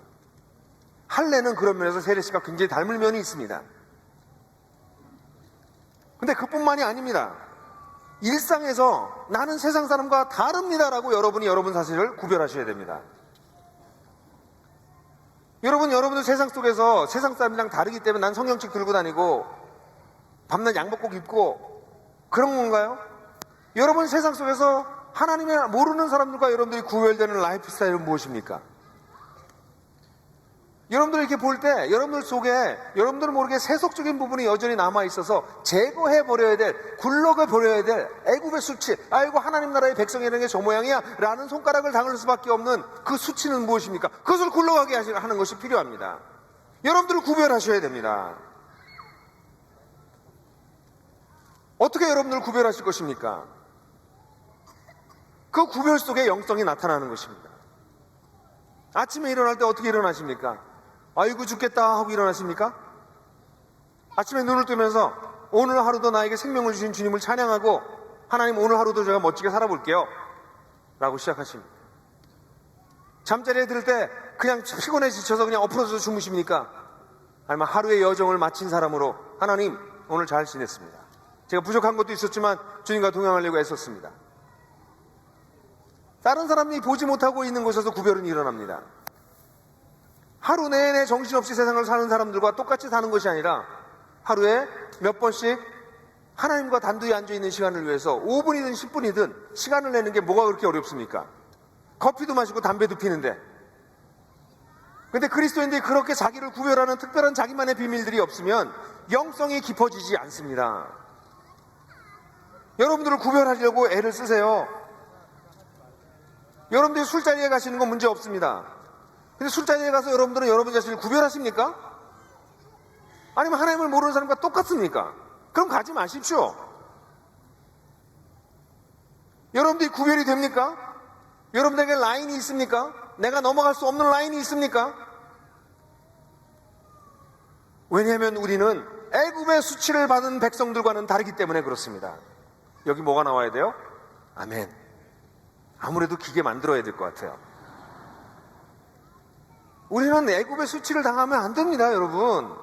할례는 그런 면에서 세례식과 굉장히 닮을 면이 있습니다. 근데 그뿐만이 아닙니다. 일상에서 나는 세상 사람과 다릅니다라고 여러분이 여러분 사실을 구별하셔야 됩니다. 여러분들 세상 속에서 세상 사람이랑 다르기 때문에 난 성경책 들고 다니고 밤낮 양복꼭 입고 그런 건가요? 여러분 세상 속에서 하나님을 모르는 사람들과 여러분들이 구별되는 라이프 스타일은 무엇입니까? 여러분들 이렇게 볼 때 여러분들 속에 여러분들 모르게 세속적인 부분이 여전히 남아있어서 제거해버려야 될, 굴러가버려야 될 애굽의 수치, 아이고 하나님 나라의 백성이라는 게 저 모양이야 라는 손가락을 당할 수밖에 없는 그 수치는 무엇입니까? 그것을 굴러가게 하는 것이 필요합니다. 여러분들을 구별하셔야 됩니다. 어떻게 여러분들을 구별하실 것입니까? 그 구별 속에 영성이 나타나는 것입니다. 아침에 일어날 때 어떻게 일어나십니까? 아이고 죽겠다 하고 일어나십니까? 아침에 눈을 뜨면서 오늘 하루도 나에게 생명을 주신 주님을 찬양하고 하나님 오늘 하루도 제가 멋지게 살아볼게요 라고 시작하십니다. 잠자리에 들 때 그냥 피곤해 지쳐서 그냥 엎어져서 주무십니까? 아니면 하루의 여정을 마친 사람으로 하나님 오늘 잘 지냈습니다. 제가 부족한 것도 있었지만 주님과 동행하려고 애썼습니다. 다른 사람이 보지 못하고 있는 곳에서 구별은 일어납니다. 하루 내내 정신없이 세상을 사는 사람들과 똑같이 사는 것이 아니라 하루에 몇 번씩 하나님과 단둘이 앉아있는 시간을 위해서 5분이든 10분이든 시간을 내는 게 뭐가 그렇게 어렵습니까? 커피도 마시고 담배도 피는데. 근데 그리스도인들이 그렇게 자기를 구별하는 특별한 자기만의 비밀들이 없으면 영성이 깊어지지 않습니다. 여러분들을 구별하려고 애를 쓰세요. 여러분들이 술자리에 가시는 건 문제 없습니다. 근데 술자리에 가서 여러분들은 여러분 자신을 구별하십니까? 아니면 하나님을 모르는 사람과 똑같습니까? 그럼 가지 마십시오. 여러분들이 구별이 됩니까? 여러분들에게 라인이 있습니까? 내가 넘어갈 수 없는 라인이 있습니까? 왜냐하면 우리는 애굽의 수치를 받은 백성들과는 다르기 때문에 그렇습니다. 여기 뭐가 나와야 돼요? 아멘. 아무래도 기계 만들어야 될 것 같아요. 우리는 애굽의 수치를 당하면 안 됩니다, 여러분.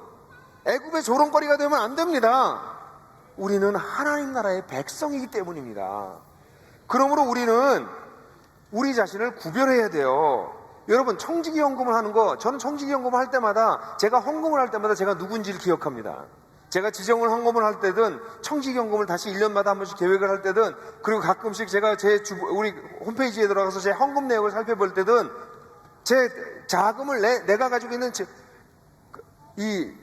애굽의 조롱거리가 되면 안 됩니다. 우리는 하나님 나라의 백성이기 때문입니다. 그러므로 우리는 우리 자신을 구별해야 돼요. 여러분, 청지기 헌금을 하는 거, 저는 청지기 헌금을 할 때마다, 제가 헌금을 할 때마다 제가 누군지를 기억합니다. 제가 지정을 헌금을 할 때든, 청지기 헌금을 다시 1년마다 한 번씩 계획을 할 때든, 그리고 가끔씩 제가 우리 홈페이지에 들어가서 제 헌금 내역을 살펴볼 때든, 제 자금을 내가 가지고 있는 이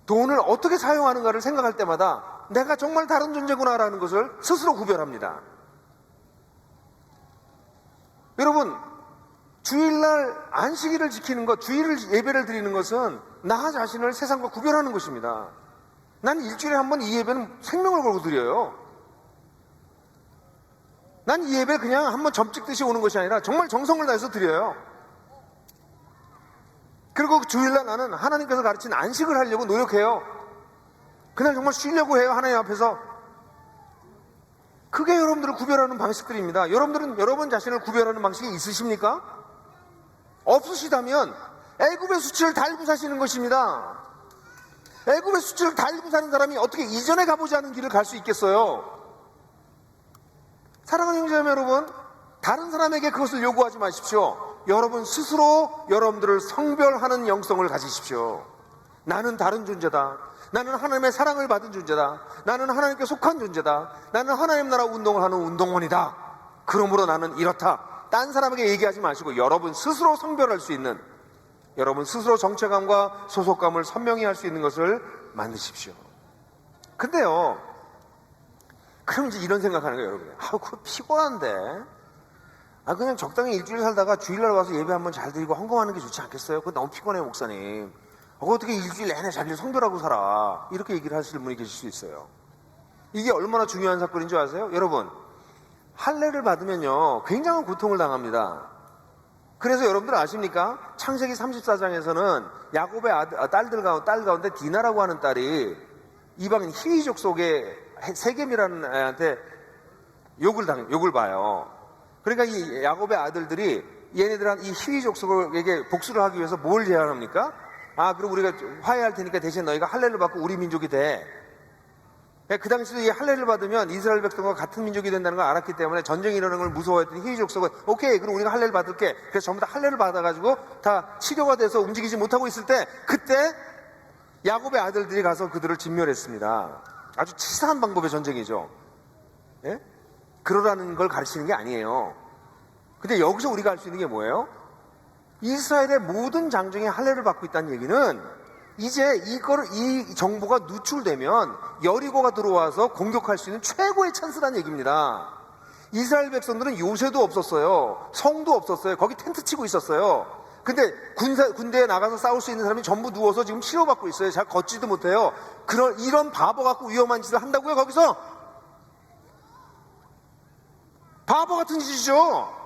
돈을 어떻게 사용하는가를 생각할 때마다 내가 정말 다른 존재구나라는 것을 스스로 구별합니다. 여러분, 주일날 안식일을 지키는 것, 주일 예배를 드리는 것은 나 자신을 세상과 구별하는 것입니다. 난 일주일에 한 번 이 예배는 생명을 걸고 드려요. 난 이 예배 그냥 한 번 점찍듯이 오는 것이 아니라 정말 정성을 다해서 드려요. 그리고 주일날 나는 하나님께서 가르친 안식을 하려고 노력해요. 그날 정말 쉬려고 해요, 하나님 앞에서. 그게 여러분들을 구별하는 방식들입니다. 여러분들은 여러분 자신을 구별하는 방식이 있으십니까? 없으시다면 애굽의 수치를 달고 사시는 것입니다. 애굽의 수치를 달고 사는 사람이 어떻게 이전에 가보지 않은 길을 갈 수 있겠어요? 사랑하는 형제자매 여러분, 다른 사람에게 그것을 요구하지 마십시오. 여러분 스스로 여러분들을 성별하는 영성을 가지십시오. 나는 다른 존재다. 나는 하나님의 사랑을 받은 존재다. 나는 하나님께 속한 존재다. 나는 하나님 나라 운동을 하는 운동원이다. 그러므로 나는 이렇다. 딴 사람에게 얘기하지 마시고 여러분 스스로 성별할 수 있는, 여러분 스스로 정체감과 소속감을 선명히 할 수 있는 것을 만드십시오. 근데요, 그럼 이제 이런 생각하는 거예요, 여러분. 그거 피곤한데. 그냥 적당히 일주일 살다가 주일날 와서 예배 한번 잘 드리고 헌금하는 게 좋지 않겠어요? 그거 너무 피곤해요, 목사님. 어떻게 일주일 내내 자기를 성별하고 살아? 이렇게 얘기를 하실 분이 계실 수 있어요. 이게 얼마나 중요한 사건인 줄 아세요? 여러분, 할례를 받으면요, 굉장한 고통을 당합니다. 그래서 여러분들 아십니까? 창세기 34장에서는 야곱의 딸 가운데 디나라고 하는 딸이 이방인 히위족 속에 세겜이라는 애한테 욕을 봐요. 그러니까 이 야곱의 아들들이 얘네들한 이 히위족 속에게 복수를 하기 위해서 뭘 제안합니까? 그럼 우리가 화해할 테니까 대신 너희가 할례를 받고 우리 민족이 돼. 그 당시도 이 할례를 받으면 이스라엘 백성과 같은 민족이 된다는 걸 알았기 때문에 전쟁이 일어나는 걸 무서워했더니 히위족 속은 오케이, 그럼 우리가 할례를 받을게. 그래서 전부 다 할례를 받아가지고 다 치료가 돼서 움직이지 못하고 있을 때, 그때 야곱의 아들들이 가서 그들을 진멸했습니다. 아주 치사한 방법의 전쟁이죠. 예? 그러라는 걸 가르치는 게 아니에요. 근데 여기서 우리가 알 수 있는 게 뭐예요? 이스라엘의 모든 장정에 할례를 받고 있다는 얘기는 이제 이 정보가 누출되면 여리고가 들어와서 공격할 수 있는 최고의 찬스라는 얘기입니다. 이스라엘 백성들은 요새도 없었어요. 성도 없었어요. 거기 텐트 치고 있었어요. 근데 군대에 나가서 싸울 수 있는 사람이 전부 누워서 지금 치료받고 있어요. 잘 걷지도 못해요. 이런 바보 같고 위험한 짓을 한다고요, 거기서? 바보 같은 짓이죠.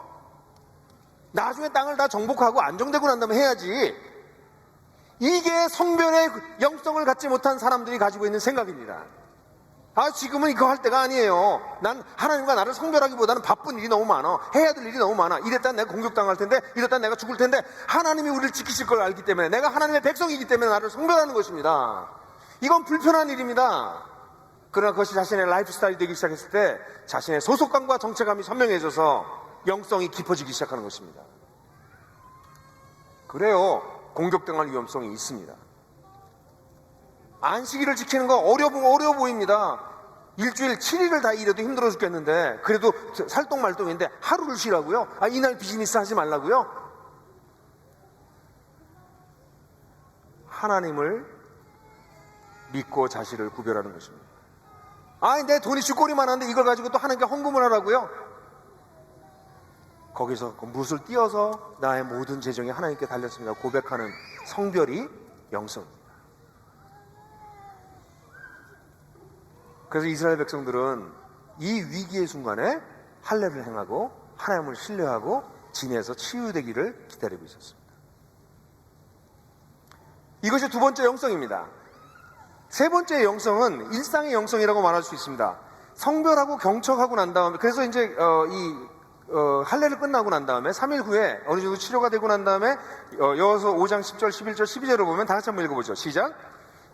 나중에 땅을 다 정복하고 안정되고 난 다음에 해야지. 이게 성별의 영성을 갖지 못한 사람들이 가지고 있는 생각입니다. 지금은 이거 할 때가 아니에요. 난 하나님과 나를 성별하기보다는 바쁜 일이 너무 많아. 해야 될 일이 너무 많아. 이랬다 내가 공격당할 텐데, 이랬다 내가 죽을 텐데, 하나님이 우리를 지키실 걸 알기 때문에, 내가 하나님의 백성이기 때문에 나를 성별하는 것입니다. 이건 불편한 일입니다. 그러나 그것이 자신의 라이프 스타일이 되기 시작했을 때 자신의 소속감과 정체감이 선명해져서 영성이 깊어지기 시작하는 것입니다. 그래요, 공격당할 위험성이 있습니다. 안식일을 지키는 거 어려워 보입니다. 일주일 7일을 다 일해도 힘들어 죽겠는데, 그래도 살똥말똥인데 하루를 쉬라고요? 이날 비즈니스 하지 말라고요? 하나님을 믿고 자신을 구별하는 것입니다. 내 돈이 쥐꼬리만 한데 이걸 가지고 또 하나님께 헌금을 하라고요? 거기서 무엇을 띄어서 나의 모든 재정이 하나님께 달렸습니다 고백하는 성별이 영성입니다. 그래서 이스라엘 백성들은 이 위기의 순간에 할례를 행하고 하나님을 신뢰하고 진에서 치유되기를 기다리고 있었습니다. 이것이 두 번째 영성입니다. 세 번째 영성은 일상의 영성이라고 말할 수 있습니다. 성별하고 경척하고 난 다음에, 그래서 이제 할례를 끝나고 난 다음에 3일 후에 어느 정도 치료가 되고 난 다음에 여호수아 5장 10절 11절 12절을 보면 다 같이 한번 읽어보죠. 시작.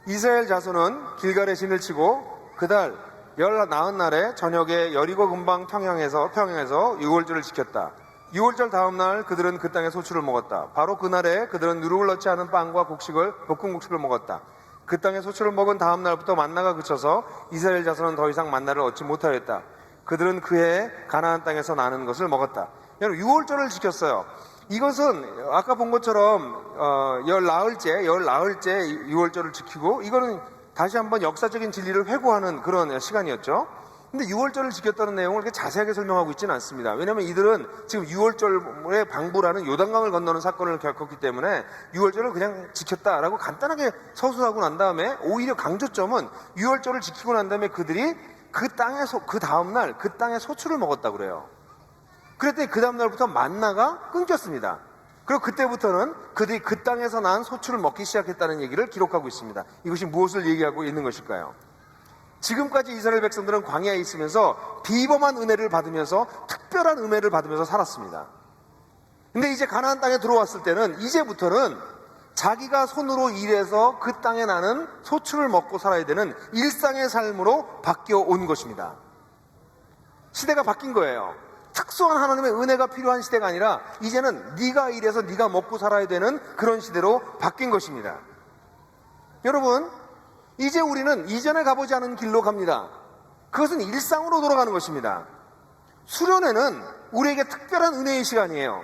이스라엘 자손은 길갈에 진을 치고 그달 19날에 저녁에 여리고 근방 평양에서 6월절을 지켰다. 6월절 다음 날 그들은 그 땅의 소출을 먹었다. 바로 그날에 그들은 누룩을 넣지 않은 빵과 볶은 곡식을 먹었다. 그 땅의 소출을 먹은 다음 날부터 만나가 그쳐서 이스라엘 자손은 더 이상 만나를 얻지 못하였다. 그들은 그해 가나안 땅에서 나는 것을 먹었다. 여러분, 6월절을 지켰어요. 이것은 아까 본 것처럼 열 나흘째 6월절을 지키고, 이거는 다시 한번 역사적인 진리를 회고하는 그런 시간이었죠. 근데 6월절을 지켰다는 내용을 그렇게 자세하게 설명하고 있지는 않습니다. 왜냐하면 이들은 지금 6월절에 방불하는 요단강을 건너는 사건을 겪었기 때문에 6월절을 그냥 지켰다라고 간단하게 서술하고 난 다음에, 오히려 강조점은 6월절을 지키고 난 다음에 그들이 그 다음날 그 땅의 소출을 먹었다고 그래요. 그랬더니 그 다음날부터 만나가 끊겼습니다. 그리고 그때부터는 그들이 그 땅에서 난 소출을 먹기 시작했다는 얘기를 기록하고 있습니다. 이것이 무엇을 얘기하고 있는 것일까요? 지금까지 이스라엘 백성들은 광야에 있으면서 비범한 은혜를 받으면서, 특별한 은혜를 받으면서 살았습니다. 근데 이제 가나안 땅에 들어왔을 때는 이제부터는 자기가 손으로 일해서 그 땅에 나는 소출을 먹고 살아야 되는 일상의 삶으로 바뀌어 온 것입니다. 시대가 바뀐 거예요. 특수한 하나님의 은혜가 필요한 시대가 아니라 이제는 네가 일해서 네가 먹고 살아야 되는 그런 시대로 바뀐 것입니다. 여러분, 이제 우리는 이전에 가보지 않은 길로 갑니다. 그것은 일상으로 돌아가는 것입니다. 수련회는 우리에게 특별한 은혜의 시간이에요.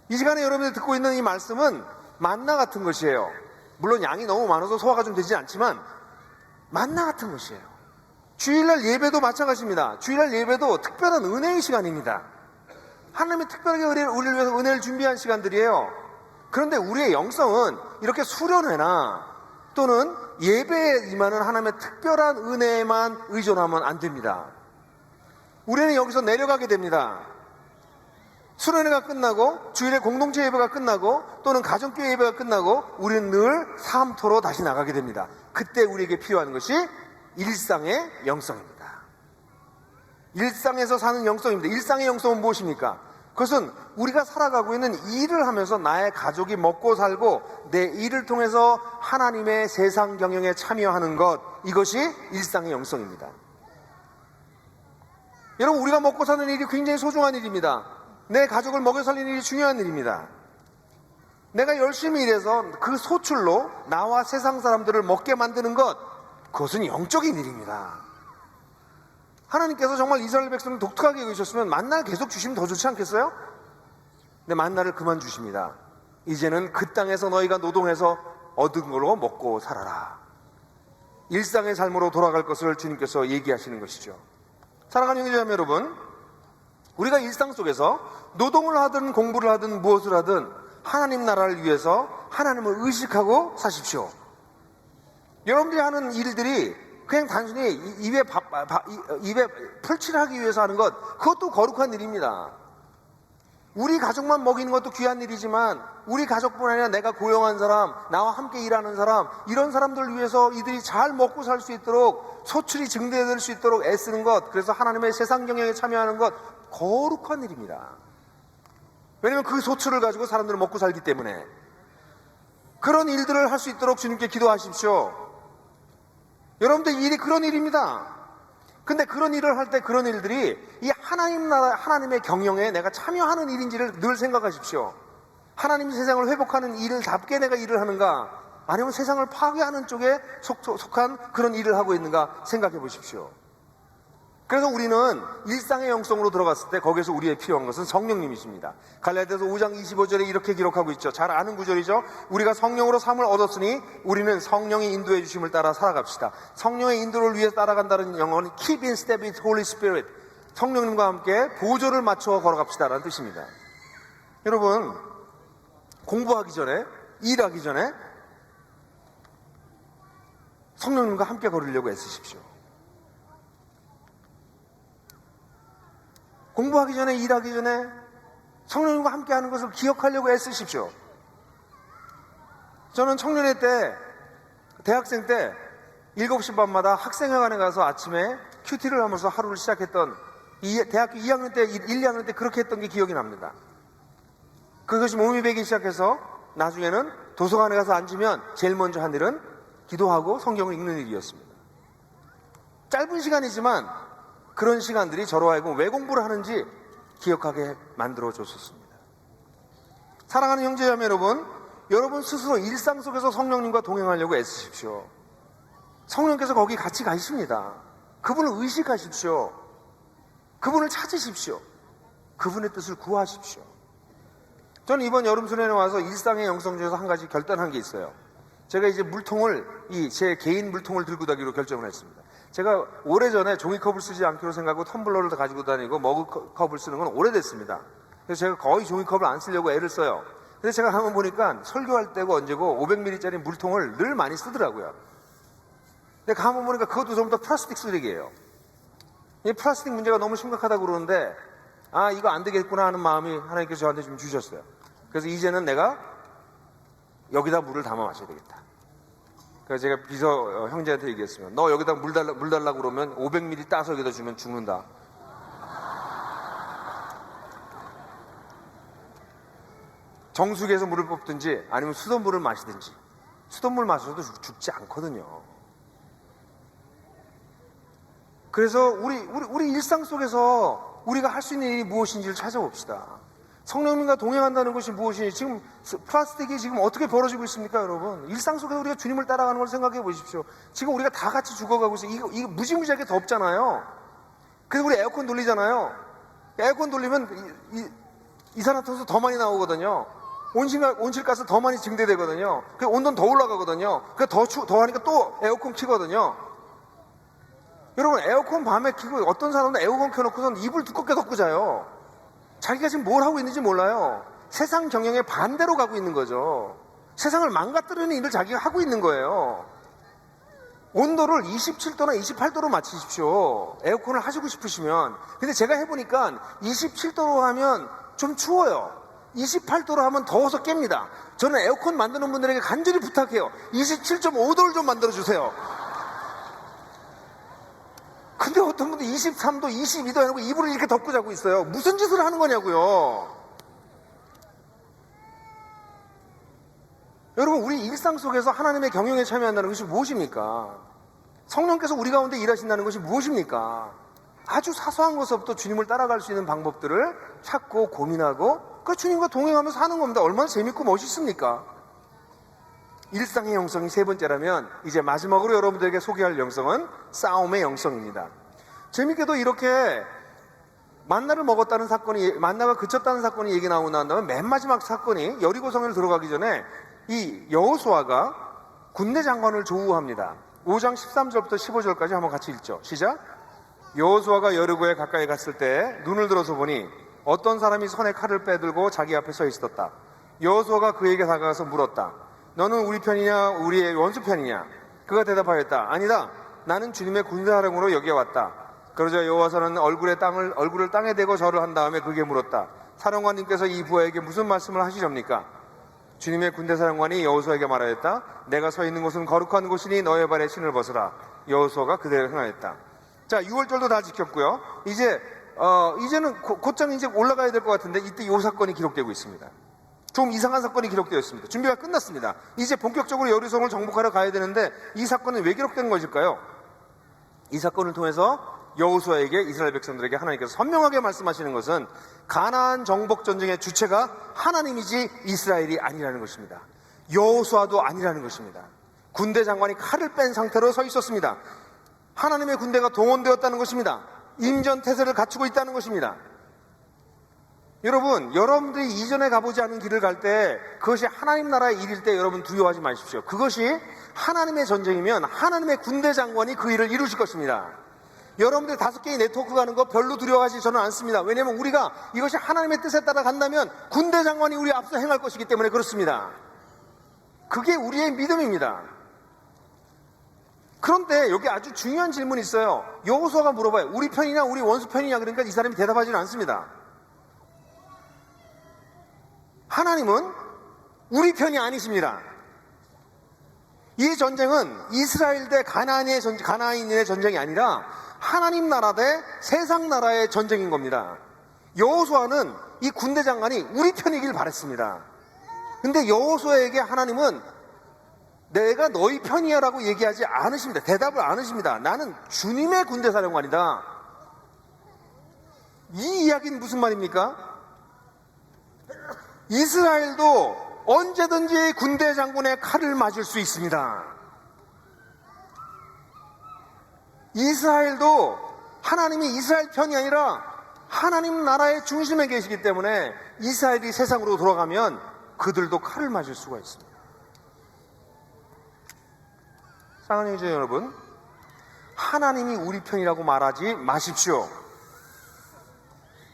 이 시간에 여러분들이 듣고 있는 이 말씀은 만나 같은 것이에요. 물론 양이 너무 많아서 소화가 좀 되지 않지만 만나 같은 것이에요. 주일날 예배도 마찬가지입니다. 주일날 예배도 특별한 은혜의 시간입니다. 하나님이 특별하게 우리를 위해서 은혜를 준비한 시간들이에요. 그런데 우리의 영성은 이렇게 수련회나 또는 예배에 임하는 하나님의 특별한 은혜에만 의존하면 안 됩니다. 우리는 여기서 내려가게 됩니다. 수련회가 끝나고 주일에 공동체 예배가 끝나고 또는 가정교회 예배가 끝나고 우리는 늘 사암터로 다시 나가게 됩니다. 그때 우리에게 필요한 것이 일상의 영성입니다. 일상에서 사는 영성입니다. 일상의 영성은 무엇입니까? 그것은 우리가 살아가고 있는 일을 하면서 나의 가족이 먹고 살고 내 일을 통해서 하나님의 세상 경영에 참여하는 것, 이것이 일상의 영성입니다. 여러분, 우리가 먹고 사는 일이 굉장히 소중한 일입니다. 내 가족을 먹여 살리는 일이 중요한 일입니다. 내가 열심히 일해서 그 소출로 나와 세상 사람들을 먹게 만드는 것, 그것은 영적인 일입니다. 하나님께서 정말 이스라엘 백성을 독특하게 여기셨으면 만나를 계속 주시면 더 좋지 않겠어요? 근데 만나를 그만 주십니다. 이제는 그 땅에서 너희가 노동해서 얻은 걸로 먹고 살아라. 일상의 삶으로 돌아갈 것을 주님께서 얘기하시는 것이죠. 사랑하는 형제자매 여러분, 우리가 일상 속에서 노동을 하든 공부를 하든 무엇을 하든 하나님 나라를 위해서 하나님을 의식하고 사십시오. 여러분들이 하는 일들이 그냥 단순히 입에 풀칠하기 위해서 하는 것, 그것도 거룩한 일입니다. 우리 가족만 먹이는 것도 귀한 일이지만 우리 가족뿐 아니라 내가 고용한 사람, 나와 함께 일하는 사람, 이런 사람들을 위해서 이들이 잘 먹고 살 수 있도록 소출이 증대될 수 있도록 애쓰는 것, 그래서 하나님의 세상 경영에 참여하는 것, 거룩한 일입니다. 왜냐하면 그 소출을 가지고 사람들은 먹고 살기 때문에. 그런 일들을 할 수 있도록 주님께 기도하십시오. 여러분들 일이 그런 일입니다. 근데 그런 일을 할 때 그런 일들이 이 하나님 나라, 하나님의 경영에 내가 참여하는 일인지를 늘 생각하십시오. 하나님이 세상을 회복하는 일을답게 내가 일을 하는가, 아니면 세상을 파괴하는 쪽에 속한 그런 일을 하고 있는가 생각해 보십시오. 그래서 우리는 일상의 영성으로 들어갔을 때 거기에서 우리의 필요한 것은 성령님이십니다. 갈라디아서 5장 25절에 이렇게 기록하고 있죠. 잘 아는 구절이죠. 우리가 성령으로 삶을 얻었으니 우리는 성령이 인도해 주심을 따라 살아갑시다. 성령의 인도를 위해 따라간다는 영어는 keep in step with Holy Spirit. 성령님과 함께 보조를 맞춰 걸어갑시다라는 뜻입니다. 여러분, 공부하기 전에, 일하기 전에 성령님과 함께 걸으려고 애쓰십시오. 공부하기 전에, 일하기 전에 성령님과 함께 하는 것을 기억하려고 애쓰십시오. 저는 청년회 때, 대학생 때 7시 반마다 학생회관에 가서 아침에 큐티를 하면서 하루를 시작했던, 대학교 2학년 때, 1, 2학년 때 그렇게 했던 게 기억이 납니다. 그것이 몸이 배기 시작해서 나중에는 도서관에 가서 앉으면 제일 먼저 한 일은 기도하고 성경을 읽는 일이었습니다. 짧은 시간이지만 그런 시간들이 저로 하여금 왜 공부를 하는지 기억하게 만들어 줬었습니다. 사랑하는 형제자매 여러분, 여러분 스스로 일상 속에서 성령님과 동행하려고 애쓰십시오. 성령께서 거기 같이 가십니다. 그분을 의식하십시오. 그분을 찾으십시오. 그분의 뜻을 구하십시오. 저는 이번 여름 수련회 와서 일상의 영성 중에서 한 가지 결단한 게 있어요. 제가 이제 물통을, 제 개인 물통을 들고 다니기로 결정을 했습니다. 제가 오래전에 종이컵을 쓰지 않기로 생각하고 텀블러를 가지고 다니고 머그컵을 쓰는 건 오래됐습니다. 그래서 제가 거의 종이컵을 안 쓰려고 애를 써요. 근데 제가 한번 보니까 설교할 때고 언제고 500ml짜리 물통을 늘 많이 쓰더라고요. 근데 한번 보니까 그것도 전부 다 플라스틱 쓰레기예요. 이 플라스틱 문제가 너무 심각하다고 그러는데, 아, 이거 안 되겠구나 하는 마음이 하나님께서 저한테 좀 주셨어요. 그래서 이제는 내가 여기다 물을 담아 마셔야 되겠다. 그래서 제가 비서 형제한테 얘기했습니다. 너 여기다 물 달라고 그러면 500ml 따서 여기다 주면 죽는다. 정수기에서 물을 뽑든지 아니면 수돗물을 마시든지, 수돗물 마셔도 죽지 않거든요. 그래서 우리 일상 속에서 우리가 할 수 있는 일이 무엇인지를 찾아봅시다. 성령님과 동행한다는 것이 무엇인지, 지금 플라스틱이 지금 어떻게 벌어지고 있습니까, 여러분? 일상 속에서 우리가 주님을 따라가는 걸 생각해 보십시오. 지금 우리가 다 같이 죽어가고 있어요. 이거 무지무지하게 덥잖아요. 그래서 우리 에어컨 돌리잖아요. 에어컨 돌리면 이산화탄소 더 많이 나오거든요. 온실가스 더 많이 증대되거든요. 그 온도는 더 올라가거든요. 그 더 하니까 또 에어컨 켜거든요. 여러분, 에어컨 밤에 켜고 어떤 사람은 에어컨 켜놓고선 이불 두껍게 덮고 자요. 자기가 지금 뭘 하고 있는지 몰라요. 세상 경영에 반대로 가고 있는 거죠. 세상을 망가뜨리는 일을 자기가 하고 있는 거예요. 온도를 27도나 28도로 맞추십시오. 에어컨을 하시고 싶으시면. 근데 제가 해보니까 27도로 하면 좀 추워요. 28도로 하면 더워서 깹니다. 저는 에어컨 만드는 분들에게 간절히 부탁해요. 27.5도를 좀 만들어주세요. 근데 어떤 분들 23도, 22도 해놓고 이불을 이렇게 덮고 자고 있어요. 무슨 짓을 하는 거냐고요. 여러분, 우리 일상 속에서 하나님의 경영에 참여한다는 것이 무엇입니까? 성령께서 우리 가운데 일하신다는 것이 무엇입니까? 아주 사소한 것부터 주님을 따라갈 수 있는 방법들을 찾고 고민하고 그 주님과 동행하면서 사는 겁니다. 얼마나 재밌고 멋있습니까? 일상의 영성이 세 번째라면 이제 마지막으로 여러분들에게 소개할 영성은 싸움의 영성입니다. 재밌게도 이렇게 만나를 먹었다는 사건이, 만나가 그쳤다는 사건이 얘기 나오고 난 다음에 맨 마지막 사건이 여리고성에 들어가기 전에 이 여호수아가 군대 장관을 조우합니다. 5장 13절부터 15절까지 한번 같이 읽죠. 시작. 여호수아가 여리고에 가까이 갔을 때 눈을 들어서 보니 어떤 사람이 손에 칼을 빼들고 자기 앞에 서 있었다. 여호수아가 그에게 다가가서 물었다. 너는 우리 편이냐 우리의 원수 편이냐? 그가 대답하였다. 아니다. 나는 주님의 군사사령으로 여기에 왔다. 그러자 여호와서는 얼굴을 땅에 대고 절을 한 다음에 그에게 물었다. 사령관님께서 이 부하에게 무슨 말씀을 하시렵니까? 주님의 군대사령관이 여호수아에게 말하였다. 내가 서 있는 곳은 거룩한 곳이니 너의 발에 신을 벗으라. 여호수아가 그대로 행하였다. 자, 6월절도 다 지켰고요. 이제는 곧장 이제 올라가야 될 것 같은데 이때 이 사건이 기록되고 있습니다. 좀 이상한 사건이 기록되어 있습니다. 준비가 끝났습니다. 이제 본격적으로 여리고성을 정복하러 가야 되는데 이 사건은 왜 기록된 것일까요? 이 사건을 통해서 여호수아에게, 이스라엘 백성들에게 하나님께서 선명하게 말씀하시는 것은 가나안 정복 전쟁의 주체가 하나님이지 이스라엘이 아니라는 것입니다. 여호수아도 아니라는 것입니다. 군대 장관이 칼을 뺀 상태로 서 있었습니다. 하나님의 군대가 동원되었다는 것입니다. 임전태세를 갖추고 있다는 것입니다. 여러분, 여러분들이 이전에 가보지 않은 길을 갈 때 그것이 하나님 나라의 일일 때 여러분 두려워하지 마십시오. 그것이 하나님의 전쟁이면 하나님의 군대 장관이 그 일을 이루실 것입니다. 여러분들 5개의 네트워크 가는 거 별로 두려워하지 저는 않습니다. 왜냐하면 우리가 이것이 하나님의 뜻에 따라 간다면 군대 장관이 우리 앞서 행할 것이기 때문에 그렇습니다. 그게 우리의 믿음입니다. 그런데 여기 아주 중요한 질문이 있어요. 여호수아가 물어봐요. 우리 편이냐 우리 원수 편이냐. 그러니까 이 사람이 대답하지는 않습니다. 하나님은 우리 편이 아니십니다. 이 전쟁은 이스라엘 대 가나안인의 전쟁이 아니라 하나님 나라 대 세상 나라의 전쟁인 겁니다. 여호수아는 이 군대 장관이 우리 편이길 바랬습니다. 근데 여호수아에게 하나님은 내가 너희 편이야 라고 얘기하지 않으십니다. 대답을 안 하십니다. 나는 주님의 군대 사령관이다. 이 이야기는 무슨 말입니까? 이스라엘도 언제든지 군대 장군의 칼을 맞을 수 있습니다. 이스라엘도 하나님이 이스라엘 편이 아니라 하나님 나라의 중심에 계시기 때문에 이스라엘이 세상으로 돌아가면 그들도 칼을 맞을 수가 있습니다. 사랑하는 형제 여러분, 하나님이 우리 편이라고 말하지 마십시오.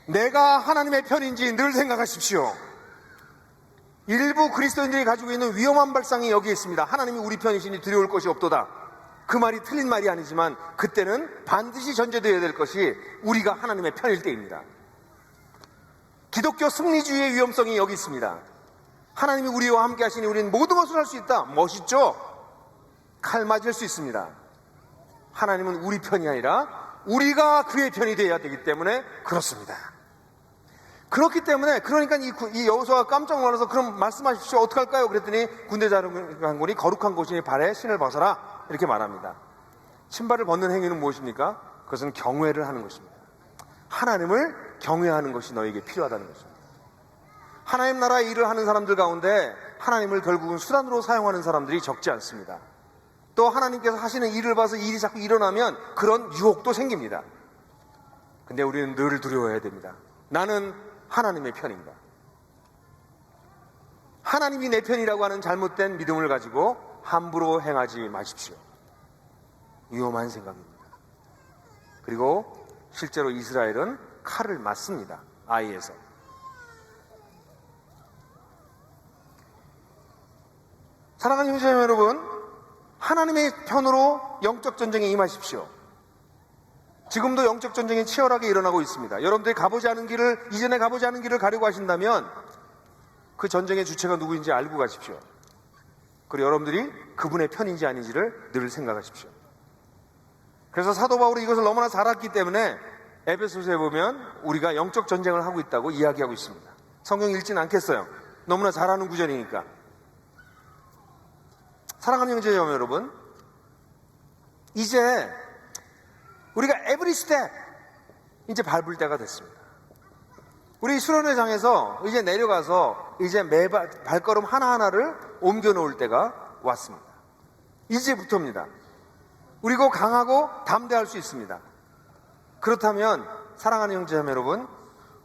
내가 하나님의 편인지 늘 생각하십시오. 일부 그리스도인들이 가지고 있는 위험한 발상이 여기에 있습니다. 하나님이 우리 편이시니 두려울 것이 없도다. 그 말이 틀린 말이 아니지만 그때는 반드시 전제되어야 될 것이 우리가 하나님의 편일 때입니다. 기독교 승리주의의 위험성이 여기 있습니다. 하나님이 우리와 함께 하시니 우리는 모든 것을 할 수 있다. 멋있죠? 칼 맞을 수 있습니다. 하나님은 우리 편이 아니라 우리가 그의 편이 되어야 되기 때문에 그렇습니다. 그렇기 때문에 그러니까 이 여호수아가 깜짝 놀라서 그럼 말씀하십시오. 어떡할까요? 그랬더니 군대 장군이 거룩한 곳이니 발에 신을 벗어라 이렇게 말합니다. 신발을 벗는 행위는 무엇입니까? 그것은 경외를 하는 것입니다. 하나님을 경외하는 것이 너에게 필요하다는 것입니다. 하나님 나라의 일을 하는 사람들 가운데 하나님을 결국은 수단으로 사용하는 사람들이 적지 않습니다. 또 하나님께서 하시는 일을 봐서 일이 자꾸 일어나면 그런 유혹도 생깁니다. 근데 우리는 늘 두려워해야 됩니다. 나는 하나님의 편인가? 하나님이 내 편이라고 하는 잘못된 믿음을 가지고 함부로 행하지 마십시오. 위험한 생각입니다. 그리고 실제로 이스라엘은 칼을 맞습니다. 아이에서. 사랑하는 형제자매 여러분, 하나님의 편으로 영적 전쟁에 임하십시오. 지금도 영적 전쟁이 치열하게 일어나고 있습니다. 여러분들이 이전에 가보지 않은 길을 가려고 하신다면 그 전쟁의 주체가 누구인지 알고 가십시오. 그리고 여러분들이 그분의 편인지 아닌지를 늘 생각하십시오. 그래서 사도 바울이 이것을 너무나 잘 알았기 때문에 에베소서에 보면 우리가 영적 전쟁을 하고 있다고 이야기하고 있습니다. 성경 읽지는 않겠어요. 너무나 잘 아는 구절이니까. 사랑하는 형제자매 여러분, 이제 우리가 에브리 스텝 이제 밟을 때가 됐습니다. 우리 수련회장에서 이제 내려가서 이제 매 발걸음 하나하나를 옮겨 놓을 때가 왔습니다. 이제부터입니다. 그리고 강하고 담대할 수 있습니다. 그렇다면 사랑하는 형제자매 여러분,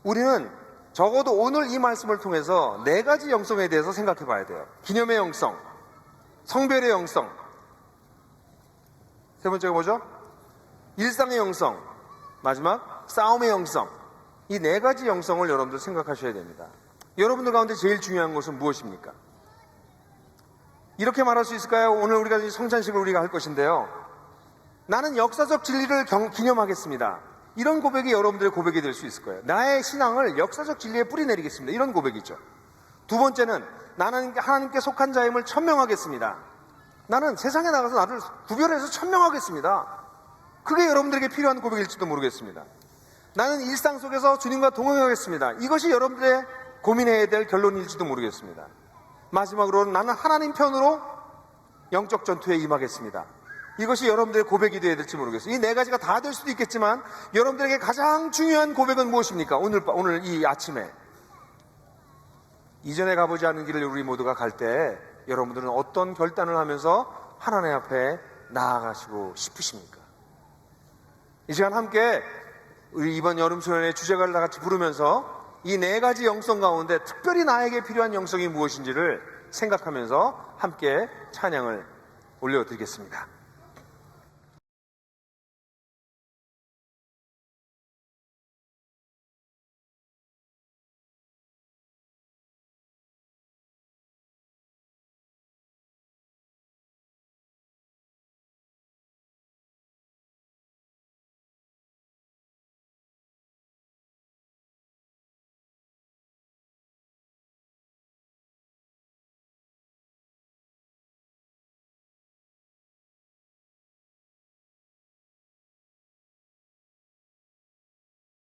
우리는 적어도 오늘 이 말씀을 통해서 4가지 영성에 대해서 생각해 봐야 돼요. 기념의 영성, 성별의 영성, 세 번째가 뭐죠? 일상의 영성, 마지막 싸움의 영성. 이 4가지 영성을 여러분들 생각하셔야 됩니다. 여러분들 가운데 제일 중요한 것은 무엇입니까? 이렇게 말할 수 있을까요? 오늘 우리가 성찬식을 우리가 할 것인데요, 나는 역사적 진리를 기념하겠습니다. 이런 고백이 여러분들의 고백이 될 수 있을 거예요. 나의 신앙을 역사적 진리에 뿌리내리겠습니다. 이런 고백이죠. 두 번째는 나는 하나님께 속한 자임을 천명하겠습니다. 나는 세상에 나가서 나를 구별해서 천명하겠습니다. 그게 여러분들에게 필요한 고백일지도 모르겠습니다. 나는 일상 속에서 주님과 동행하겠습니다. 이것이 여러분들의 고민해야 될 결론일지도 모르겠습니다. 마지막으로는 나는 하나님 편으로 영적 전투에 임하겠습니다. 이것이 여러분들의 고백이 되어야 될지 모르겠어요. 이 4가지가 다 될 수도 있겠지만 여러분들에게 가장 중요한 고백은 무엇입니까? 오늘 이 아침에 이전에 가보지 않은 길을 우리 모두가 갈 때 여러분들은 어떤 결단을 하면서 하나님 앞에 나아가시고 싶으십니까? 이 시간 함께 우리 이번 여름 수련회 주제가를 다 같이 부르면서 이 4가지 영성 가운데 특별히 나에게 필요한 영성이 무엇인지를 생각하면서 함께 찬양을 올려드리겠습니다.